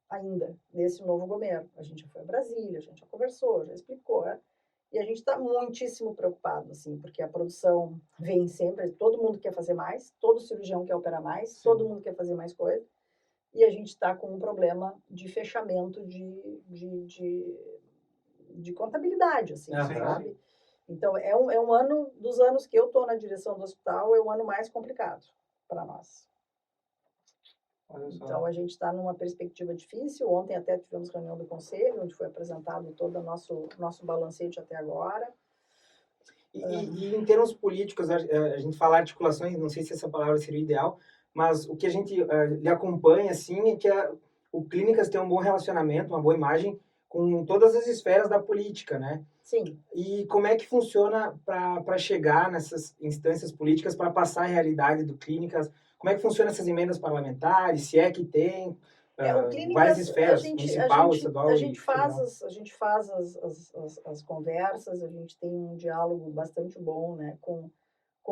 ainda desse novo governo. A gente já foi a Brasília, a gente já conversou, já explicou, né? E a gente está muitíssimo preocupado, assim, porque a produção vem sempre, todo mundo quer fazer mais, todo cirurgião quer operar mais, Sim. todo mundo quer fazer mais coisa, e a gente está com um problema de fechamento de contabilidade, assim, sabe? Então, é um ano, dos anos que eu estou na direção do hospital, é o ano mais complicado para nós. Então, a gente está numa perspectiva difícil. Ontem até tivemos reunião do conselho, onde foi apresentado todo o nosso balancete até agora. E em termos políticos, a gente fala articulações, não sei se essa palavra seria ideal, mas o que a gente lhe acompanha, assim, é que o Clínicas tem um bom relacionamento, uma boa imagem com todas as esferas da política, né? Sim. E como é que funciona para chegar nessas instâncias políticas, para passar a realidade do Clínicas? Como é que funcionam essas emendas parlamentares? Se é que tem O Clínicas, várias esferas, municipal, estadual a e gente federal. a gente faz as conversas, a gente tem um diálogo bastante bom, né, com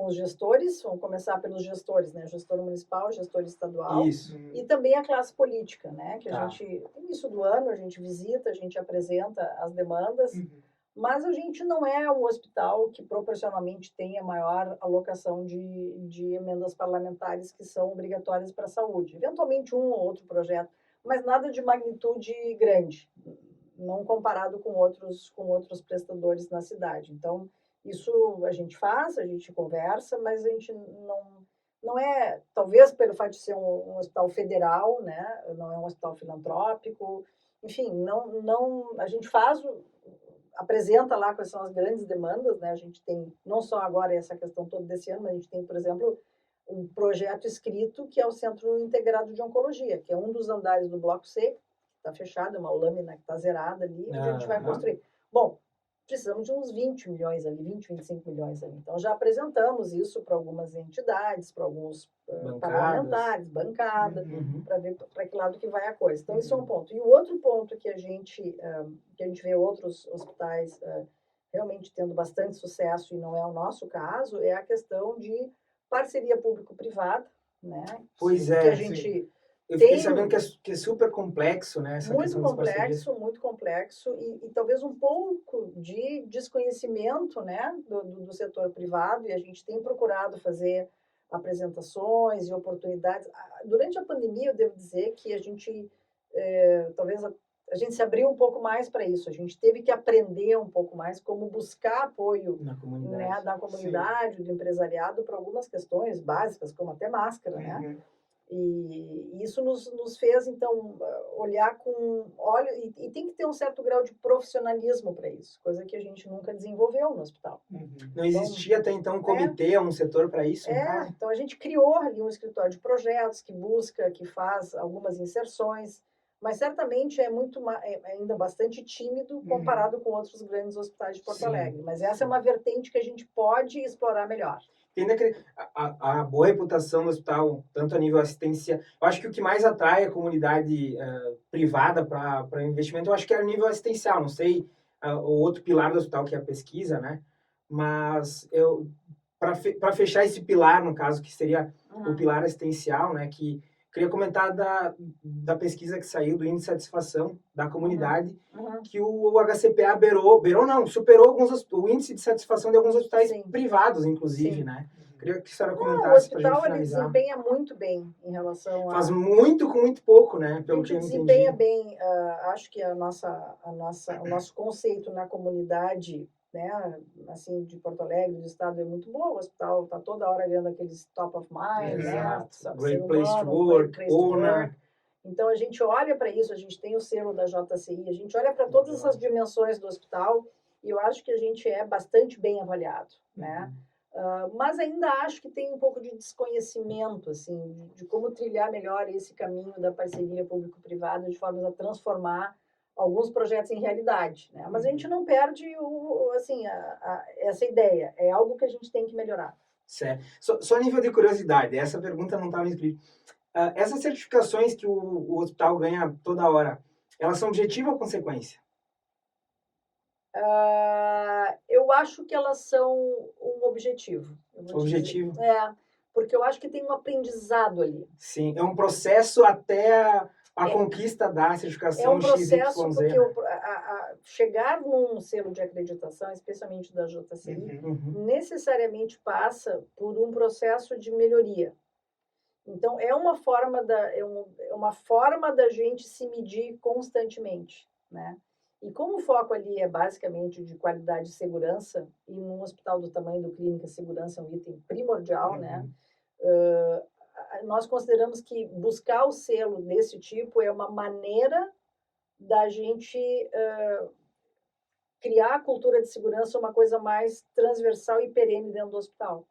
os gestores. Vamos começar pelos gestores, né, gestor municipal, gestor estadual. Isso. E também a classe política, né, que a Tá. gente, no início do ano, a gente visita, a gente apresenta as demandas, mas a gente não é um hospital que proporcionalmente tenha maior alocação de emendas parlamentares que são obrigatórias para a saúde. Eventualmente um ou outro projeto, mas nada de magnitude grande, não comparado com outros prestadores na cidade. Então, isso a gente faz, a gente conversa, mas a gente não é, talvez pelo fato de ser um hospital federal, né, não é um hospital filantrópico, enfim, a gente apresenta lá quais são as grandes demandas, né? A gente tem, não só agora essa questão toda desse ano, mas a gente tem, por exemplo, um projeto escrito que é o Centro Integrado de Oncologia, que é um dos andares do Bloco C, que está fechado, é uma lâmina que está zerada ali, onde a gente vai construir. Bom, precisamos de uns 20 milhões ali, 20, 25 milhões ali. Então, já apresentamos isso para algumas entidades, para alguns parlamentares, bancada, para ver para que lado que vai a coisa. Então, isso é um ponto. E o outro ponto que a gente vê outros hospitais realmente tendo bastante sucesso, e não é o nosso caso, é a questão de parceria público-privada, né? Pois que é, a gente eu fiquei sabendo que é super complexo, né? Essa questão das parcerias. muito complexo e talvez um pouco de desconhecimento, né, do setor privado, e a gente tem procurado fazer apresentações e oportunidades. Durante a pandemia, eu devo dizer que a gente, talvez a gente se abriu um pouco mais para isso, a gente teve que aprender um pouco mais como buscar apoio Na comunidade, né, da comunidade, do empresariado, para algumas questões básicas, como até máscara, né? E isso nos fez, então, olhar com olho, e tem que ter um certo grau de profissionalismo para isso, coisa que a gente nunca desenvolveu no hospital. Não existia até então um comitê, um setor para isso? Então a gente criou ali um escritório de projetos que busca, que faz algumas inserções, mas certamente é ainda bastante tímido comparado com outros grandes hospitais de Porto Alegre. Mas essa é uma vertente que a gente pode explorar melhor. Tendo a boa reputação do hospital, tanto a nível assistencial, eu acho que o que mais atrai a comunidade privada para investimento, eu acho que é a nível assistencial, não sei o outro pilar do hospital, que é a pesquisa, né? Mas para fechar esse pilar, no caso, que seria o pilar assistencial, né? Que queria comentar da pesquisa que saiu do índice de satisfação da comunidade, que o HCPA superou o índice de satisfação de alguns hospitais privados, inclusive, né? Queria que a senhora comentasse para a gente finalizar. O hospital ele desempenha muito bem em relação a... Faz muito com muito pouco, né? Pelo que eu entendi. Desempenha bem. Acho que o nosso conceito na comunidade, né, assim, de Porto Alegre, do estado, é muito bom. O hospital está toda hora ganhando aqueles top of mind, né? Great place to work, owner. Então, a gente olha para isso, a gente tem o selo da JCI, a gente olha para todas essas dimensões do hospital e eu acho que a gente é bastante bem avaliado, né? Mas ainda acho que tem um pouco de desconhecimento, assim, de como trilhar melhor esse caminho da parceria público-privada de forma a transformar alguns projetos em realidade, né? Mas a gente não perde assim, essa ideia. É algo que a gente tem que melhorar. Certo. Só a nível de curiosidade, essa pergunta não estava no script. Essas certificações que o hospital ganha toda hora, elas são objetiva ou consequência? Eu acho que elas são um objetivo. Eu vou te dizer. Objetivo? Porque eu acho que tem um aprendizado ali. Sim, é um processo até a É. conquista da É certificação um processo, XYZ, porque né? chegar num selo de acreditação, especialmente da JCI, necessariamente passa por um processo de melhoria. Então, é uma forma da gente se medir constantemente, né? E como o foco ali é basicamente de qualidade e segurança, e num hospital do tamanho do Clínica, segurança é um item primordial, né? Nós consideramos que buscar o selo desse tipo é uma maneira da gente criar a cultura de segurança uma coisa mais transversal e perene dentro do hospital.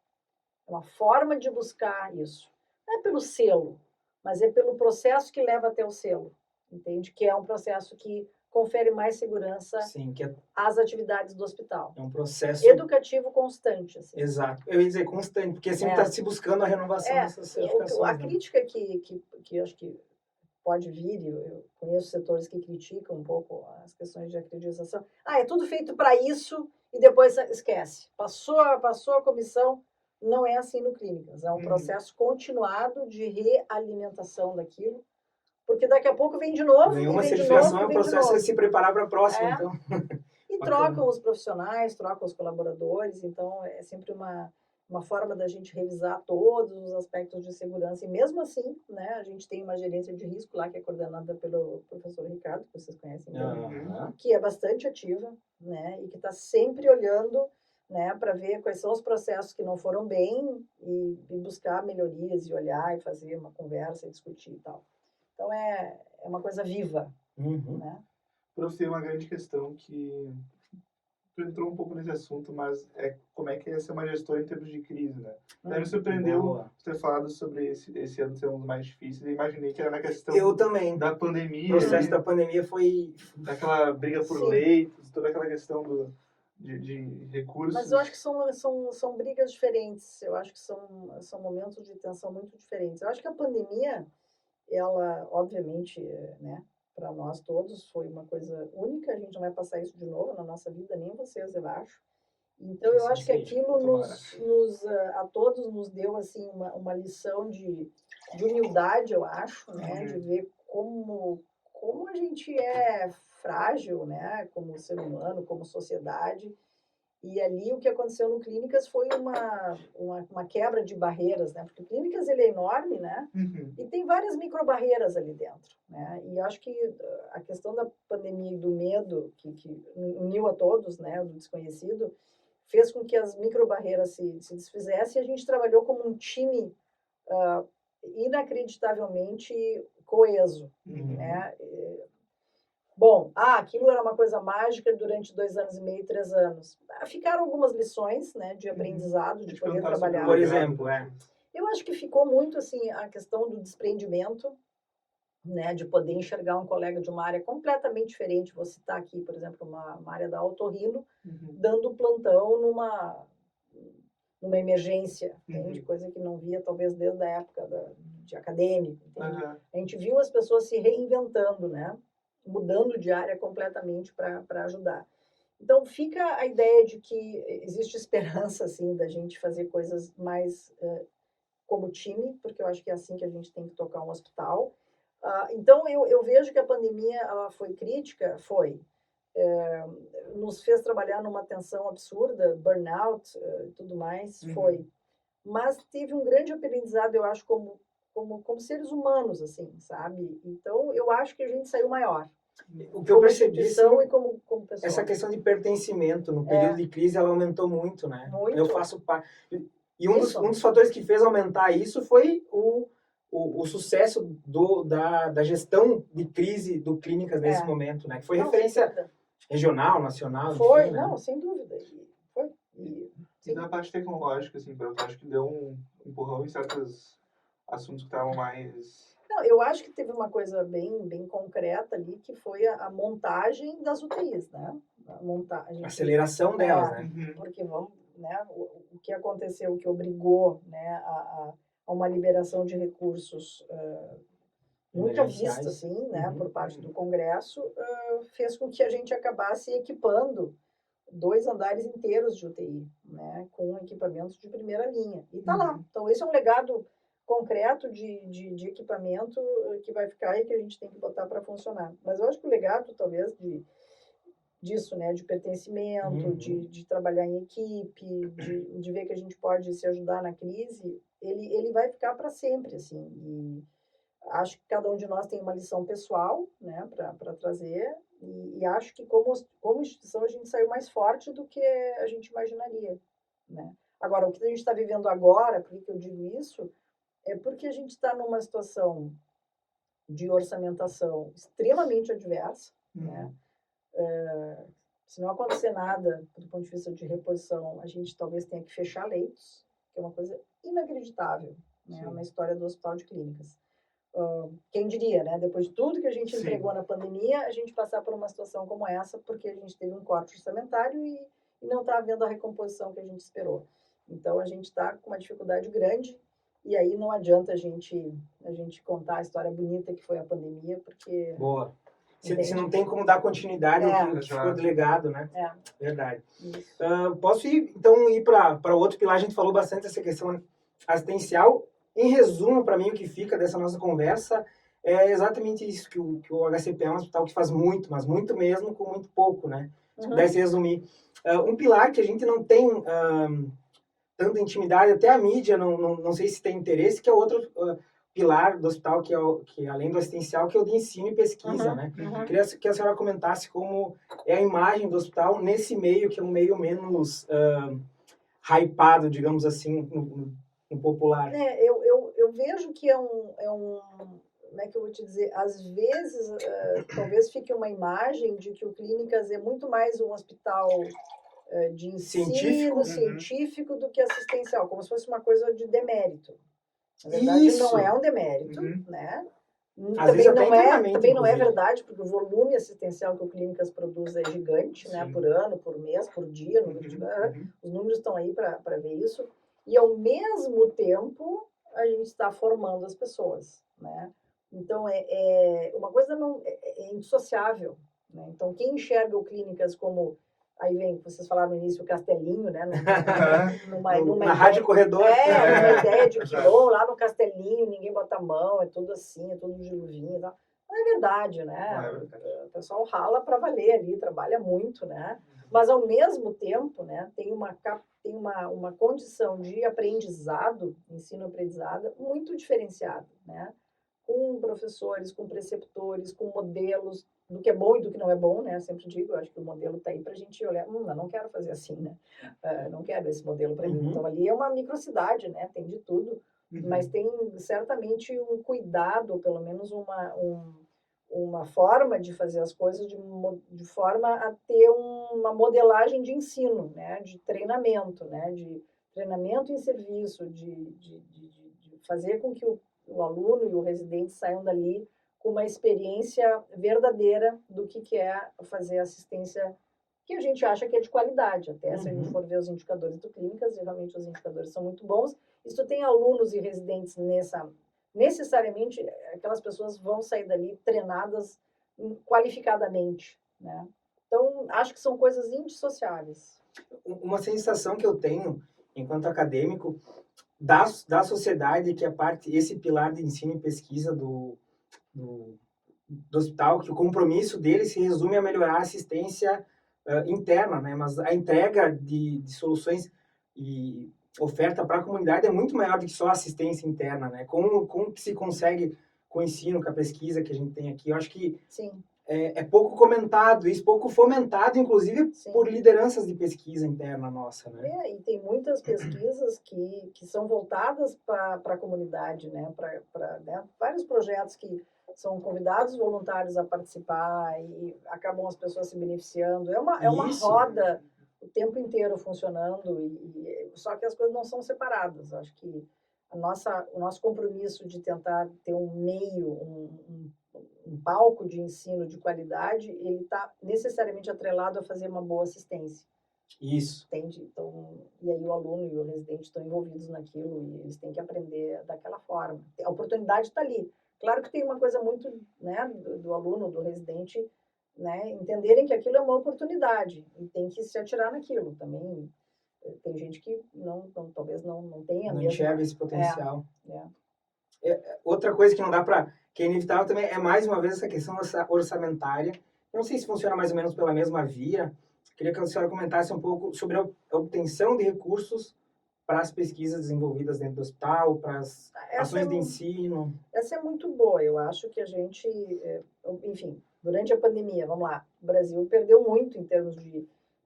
É uma forma de buscar isso. Não é pelo selo, mas é pelo processo que leva até o selo, entende? Que é um processo que confere mais segurança Sim, que às atividades do hospital. é um processo... Educativo constante. Assim. Exato. Eu ia dizer constante, porque sempre está se buscando a renovação dessas certificações. A né? crítica que eu acho que pode vir, eu conheço setores que criticam um pouco as questões de acreditação. É tudo feito para isso e depois esquece. Passou a comissão, não é assim no Clínicas. É um processo continuado de realimentação daquilo, porque daqui a pouco vem de novo, Ganhou e uma vem de certificação, novo, é um processo de se preparar para a próxima, então. E Bacana. trocam os profissionais, trocam os colaboradores, então é sempre uma forma da gente revisar todos os aspectos de segurança. E mesmo assim, né, a gente tem uma gerência de risco lá, que é coordenada pelo professor Ricardo, que vocês conhecem bem, que é bastante ativa, né, e que está sempre olhando, né, para ver quais são os processos que não foram bem e buscar melhorias e olhar e fazer uma conversa e discutir e tal. Então é uma coisa viva, né? Para você, uma grande questão que tu entrou um pouco nesse assunto, mas é como é que é ser uma gestora em tempos de crise, né? Daí me surpreendeu ter falado sobre esse ano ser um dos mais difíceis. Eu imaginei que era na questão Eu também. da pandemia. O processo da pandemia foi... Daquela briga por leitos, toda aquela questão de recursos. Mas eu acho que são brigas diferentes. Eu acho que são momentos de tensão muito diferentes. Eu acho que a pandemia, ela, obviamente, né, para nós todos foi uma coisa única. A gente não vai passar isso de novo na nossa vida, nem vocês, eu acho. Então, eu acho que aquilo a todos nos deu assim uma lição de humildade, eu acho, né, de ver como a gente é frágil, né, como ser humano, como sociedade. E ali o que aconteceu no Clínicas foi uma quebra de barreiras, né? Porque o Clínicas ele é enorme, né? E tem várias microbarreiras ali dentro, né? E acho que a questão da pandemia e do medo que uniu a todos, né? Do desconhecido, fez com que as microbarreiras se desfizessem e a gente trabalhou como um time inacreditavelmente coeso, né? Bom, aquilo era uma coisa mágica durante 2 anos e meio, 3 anos. Ficaram algumas lições, né, de aprendizado, de poder trabalhar. Por exemplo, Eu acho que ficou muito, assim, a questão do desprendimento, né, de poder enxergar um colega de uma área completamente diferente. Vou citar aqui, por exemplo, uma área da otorrino, dando plantão numa emergência, entende? Coisa que não via, talvez, desde a época de acadêmico, entende? A gente viu as pessoas se reinventando, né? Mudando de área completamente para ajudar. Então, fica a ideia de que existe esperança, assim, da gente fazer coisas mais como time, porque eu acho que é assim que a gente tem que tocar um hospital. Então, eu vejo que a pandemia ela foi crítica, nos fez trabalhar numa tensão absurda, burnout e tudo mais, foi. Mas teve um grande aprendizado, eu acho, como seres humanos, assim, sabe? Então, eu acho que a gente saiu maior. O que eu percebi, e como pessoa. Essa questão de pertencimento no período de crise, ela aumentou muito, né? Muito. Eu faço parte... E um dos fatores que fez aumentar isso foi o sucesso da gestão de crise do Clínicas nesse momento, né? Que foi referência regional, nacional, Foi, enfim, né? não, sem dúvida. Foi. E na parte tecnológica, assim, eu acho que deu um empurrão em certos assuntos que estavam mais... Não, eu acho que teve uma coisa bem concreta ali, que foi a montagem das UTIs, né? A montagem. Aceleração delas, né? Uhum. Porque vamos, né? O que aconteceu, o que obrigou, né, a uma liberação de recursos nunca Emergenciais. vista, assim, né, Uhum. por parte do Congresso, fez com que a gente acabasse equipando 2 andares inteiros de UTI, né, com equipamentos de primeira linha. E tá lá. Então, esse é um legado concreto de equipamento que vai ficar e que a gente tem que botar para funcionar. Mas eu acho que o legado, talvez, disso, né, de pertencimento, de trabalhar em equipe, de ver que a gente pode se ajudar na crise, ele vai ficar para sempre, assim. E acho que cada um de nós tem uma lição pessoal, né, para trazer, e acho que como instituição a gente saiu mais forte do que a gente imaginaria, né. Agora, o que a gente está vivendo agora, por que eu digo isso, é porque a gente está numa situação de orçamentação extremamente adversa, né. Se não acontecer nada do ponto de vista de reposição, a gente talvez tenha que fechar leitos, que é uma coisa inacreditável, né, na história do Hospital de Clínicas. Quem diria, né? Depois de tudo que a gente entregou na pandemia, a gente passar por uma situação como essa, porque a gente teve um corte orçamentário e não está havendo a recomposição que a gente esperou. Então, a gente está com uma dificuldade grande e aí não adianta a gente contar a história bonita que foi a pandemia, porque... Boa. Se Entende? não tem como dar continuidade ao que ficou delegado, né? Verdade. Posso então ir para outro pilar? A gente falou bastante dessa questão assistencial. Em resumo, para mim, o que fica dessa nossa conversa é exatamente isso, que o HCP é um hospital que faz muito, mas muito mesmo, com muito pouco, né? Se pudesse resumir. Um pilar que a gente não tem tanta intimidade, até a mídia não sei se tem interesse, que é outro pilar do hospital, que além do assistencial, que é o de ensino e pesquisa, né? Queria que a senhora comentasse como é a imagem do hospital nesse meio, que é um meio menos hypado, digamos assim, no popular. Eu vejo que é um... Como é que eu vou te dizer? Às vezes, talvez fique uma imagem de que o Clínicas é muito mais um hospital de ensino científico do que assistencial, como se fosse uma coisa de demérito. Na verdade, não é um demérito, né? Também não é verdade, porque o volume assistencial que o Clínicas produz é gigante, né? Por ano, por mês, por dia. Os números estão aí para ver isso. E, ao mesmo tempo, a gente está formando as pessoas, né? Então, uma coisa é indissociável, né? Então, quem enxerga o Clínicas como... Aí vem, vocês falaram no início, o Castelinho, né? Na Rádio Corredor. Uma ideia de que lá no Castelinho ninguém bota a mão, é tudo assim, é tudo de luvinha e tal. Não é verdade, né? O pessoal rala para valer ali, trabalha muito, né? Mas, ao mesmo tempo, né, tem uma condição de aprendizado, ensino-aprendizado, muito diferenciada, né? Com professores, com preceptores, com modelos do que é bom e do que não é bom, né? Eu sempre digo, eu acho que o modelo está aí para a gente olhar, eu não quero fazer assim, né? Não quero esse modelo para mim. Então, ali é uma microcidade, né? Tem de tudo, mas tem certamente um cuidado, pelo menos uma forma de fazer as coisas de forma a ter uma modelagem de ensino, né? De treinamento, né? De treinamento em serviço, de fazer com que o aluno e o residente saiam dali com uma experiência verdadeira do que é fazer assistência, que a gente acha que é de qualidade. Até se a gente for ver os indicadores do Clínicas, realmente os indicadores são muito bons. Isso tem alunos e residentes necessariamente, aquelas pessoas vão sair dali treinadas qualificadamente, né? Então, acho que são coisas indissociáveis. Uma sensação que eu tenho, enquanto acadêmico, da sociedade, que é esse pilar de ensino e pesquisa do hospital, que o compromisso dele se resume a melhorar a assistência interna, né? Mas a entrega de soluções e oferta para a comunidade é muito maior do que só assistência interna, né? Como que se consegue com o ensino, com a pesquisa que a gente tem aqui? Eu acho que é pouco comentado, isso pouco fomentado, inclusive por lideranças de pesquisa interna nossa, né? E tem muitas pesquisas que são voltadas para a comunidade, né? Né? Vários projetos que são convidados voluntários a participar e acabam as pessoas se beneficiando. É uma roda o tempo inteiro funcionando, só que as coisas não são separadas. Acho que o nosso compromisso de tentar ter um meio, um palco de ensino de qualidade, ele está necessariamente atrelado a fazer uma boa assistência. Isso. Entende? Então, e aí o aluno e o residente estão envolvidos naquilo e eles têm que aprender daquela forma. A oportunidade está ali. Claro que tem uma coisa muito, né, do aluno, do residente, né, entenderem que aquilo é uma oportunidade e tem que se atirar naquilo. Também tem gente que talvez não tenha Não mesmo. enxerga esse potencial. É. Outra coisa que não dá para, que é inevitável também, é mais uma vez essa questão orçamentária. Eu não sei se funciona mais ou menos pela mesma via. Queria que a senhora comentasse um pouco sobre a obtenção de recursos para as pesquisas desenvolvidas dentro do hospital, para as ações de ensino. Essa é muito boa. Eu acho que a gente, enfim, durante a pandemia, vamos lá, o Brasil perdeu muito em termos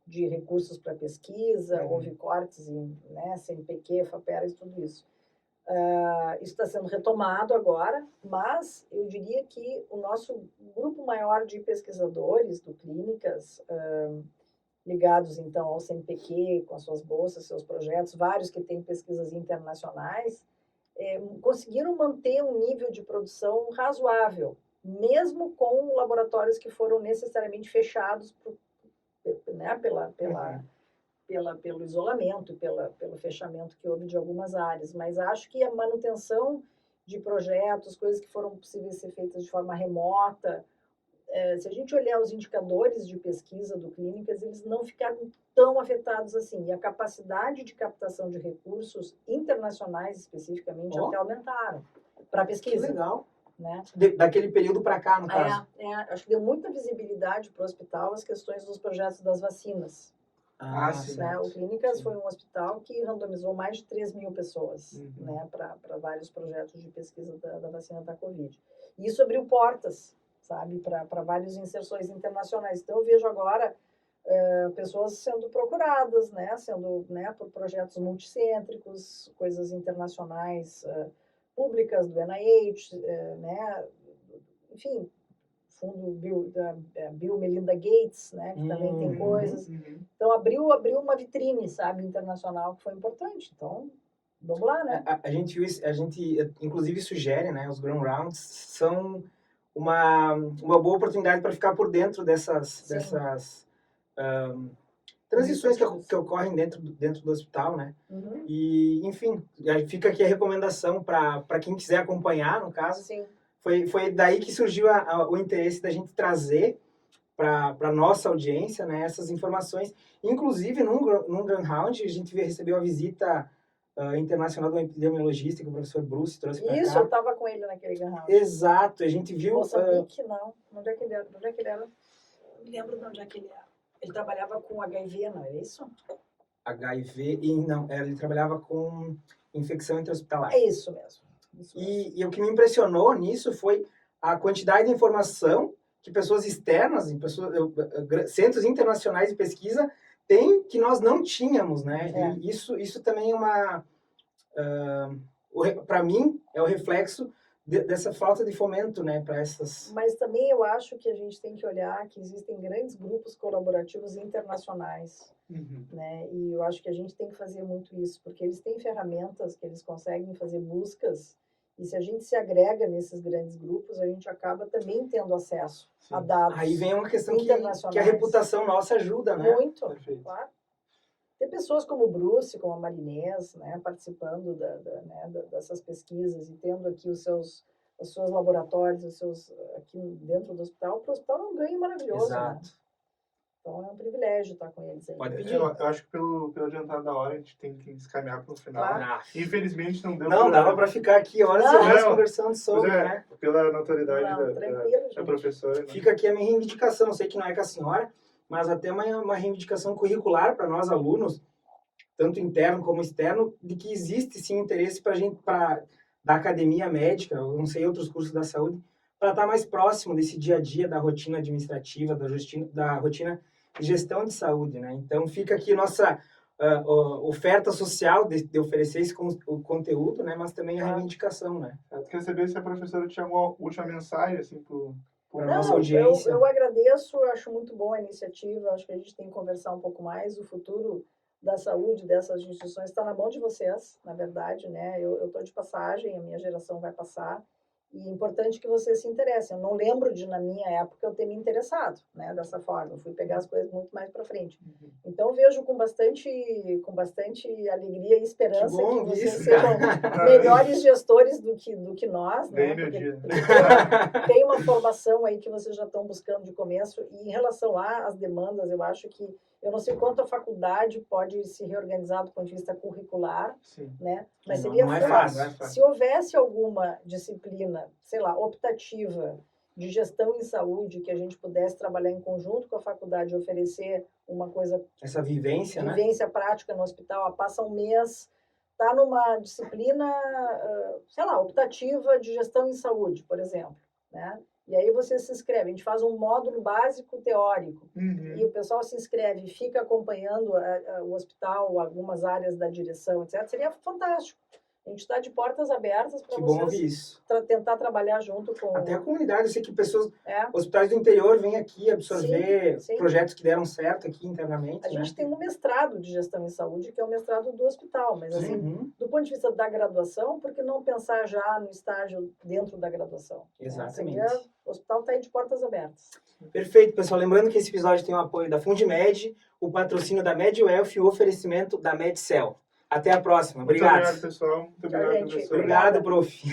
de recursos para pesquisa, houve cortes em, né, CNPq, FAPERA e tudo isso. Isso está sendo retomado agora, mas eu diria que o nosso grupo maior de pesquisadores do Clínicas, ligados então ao CNPq, com as suas bolsas, seus projetos, vários que têm pesquisas internacionais, conseguiram manter um nível de produção razoável, mesmo com laboratórios que foram necessariamente fechados né, pelo isolamento, pelo fechamento que houve de algumas áreas. Mas acho que a manutenção de projetos, coisas que foram possíveis ser feitas de forma remota, se a gente olhar os indicadores de pesquisa do Clínicas, eles não ficaram tão afetados assim. E a capacidade de captação de recursos internacionais, especificamente, até aumentaram para pesquisa. Que legal. Né? Daquele período para cá, no caso. Acho que deu muita visibilidade para o hospital as questões dos projetos das vacinas. Sim. Né? O Clínicas foi um hospital que randomizou mais de 3 mil pessoas, né, para vários projetos de pesquisa da vacina da Covid. E isso abriu portas, sabe, para várias inserções internacionais. Então, eu vejo agora pessoas sendo procuradas, né, por projetos multicêntricos, coisas internacionais, públicas do NIH, né, enfim, fundo Bill Melinda Gates, né, que também tem coisas. Então, abriu uma vitrine, sabe, internacional, que foi importante. Então, vamos lá, né? A gente inclusive sugere, né, os Ground Rounds são uma boa oportunidade para ficar por dentro dessas transições que ocorrem dentro do hospital, né? E, enfim, fica aqui a recomendação para quem quiser acompanhar, no caso. Sim. Foi daí que surgiu o interesse da gente trazer para a nossa audiência, né, essas informações. Inclusive, num Grand Round, a gente recebeu a visita internacional do epidemiologista, que o professor Bruce trouxe para cá. Isso, eu estava com ele naquele Grand Round. Exato, a gente viu... Moçambique, não. Onde é que ele era? Não me lembro de onde é que ele era. Ele trabalhava com HIV, não é isso? HIV, ele trabalhava com infecção intra-hospitalar. É isso mesmo. E o que me impressionou nisso foi a quantidade de informação que pessoas externas, centros internacionais de pesquisa, têm que nós não tínhamos, né? E isso também é para mim, é o reflexo dessa falta de fomento, né, para essas... Mas também eu acho que a gente tem que olhar que existem grandes grupos colaborativos internacionais, né? E eu acho que a gente tem que fazer muito isso, porque eles têm ferramentas que eles conseguem fazer buscas, e se a gente se agrega nesses grandes grupos, a gente acaba também tendo acesso a dados. Aí vem uma questão que a reputação nossa ajuda, né? Muito, claro. Tem pessoas como o Bruce, como a Marinês, né, participando dessas pesquisas e tendo aqui os seus laboratórios, aqui dentro do hospital. Para o hospital é um ganho maravilhoso. Exato. Né? Então é um privilégio estar com eles aí. Pode pedir. Eu acho que pelo adiantado da hora a gente tem que se caminhar para o final. Claro. Infelizmente não deu. Não, dava para ficar aqui horas e horas conversando sobre, né? Pela notoriedade da professora. Né? Fica aqui a minha reivindicação. Eu sei que não é com a senhora, mas até uma reivindicação curricular para nós alunos, tanto interno como externo, de que existe sim interesse da academia médica, eu não sei, outros cursos da saúde, para estar mais próximo desse dia a dia da rotina administrativa, da rotina de gestão de saúde, né? Então fica aqui nossa oferta social de oferecer esse conteúdo, né? Mas também a reivindicação, né? Eu queria saber se a professora tinha uma última mensagem assim, para para Não, nossa audiência. eu agradeço, acho muito boa a iniciativa, acho que a gente tem que conversar um pouco mais. O futuro da saúde dessas instituições está na mão de vocês, na verdade, né? Eu estou de passagem, a minha geração vai passar, e é importante que vocês se interessem. Eu não lembro de, na minha época, eu ter me interessado, né, dessa forma. Eu fui pegar as coisas muito mais para frente. Então, vejo com bastante alegria e esperança Que bom que vocês isso, sejam melhores gestores do que nós, né? Bem meu dia. Porque tem uma formação aí que vocês já estão buscando de começo. E em relação às demandas, eu acho que eu não sei quanto a faculdade pode se reorganizar do ponto de vista curricular, Sim. né? Mas Não, seria não é fácil. fácil. Se houvesse alguma disciplina, sei lá, optativa de gestão em saúde que a gente pudesse trabalhar em conjunto com a faculdade e oferecer uma coisa, Essa vivência, né? vivência prática no hospital, passa um mês, está numa disciplina, sei lá, optativa de gestão em saúde, por exemplo, né? E aí você se inscreve, a gente faz um módulo básico teórico, e o pessoal se inscreve, fica acompanhando o hospital, algumas áreas da direção, etc. Seria fantástico. A gente está de portas abertas para Que bom ouvir vocês isso. tentar trabalhar junto com... Até a comunidade, eu sei que pessoas, É, hospitais do interior vêm aqui absorver Sim, sim. projetos que deram certo aqui internamente, a né? gente tem um mestrado de gestão em saúde, que é o mestrado do hospital, mas assim, Uhum, do ponto de vista da graduação, por que não pensar já no estágio dentro da graduação? exatamente. Seria, o hospital está aí de portas abertas. Perfeito, pessoal. Lembrando que esse episódio tem o apoio da Fundimed, o patrocínio da MedWealth e o oferecimento da MedCell. Até a próxima. Muito Obrigado. obrigado, pessoal. Muito Tchau, obrigado, gente. professor. Obrigado, prof.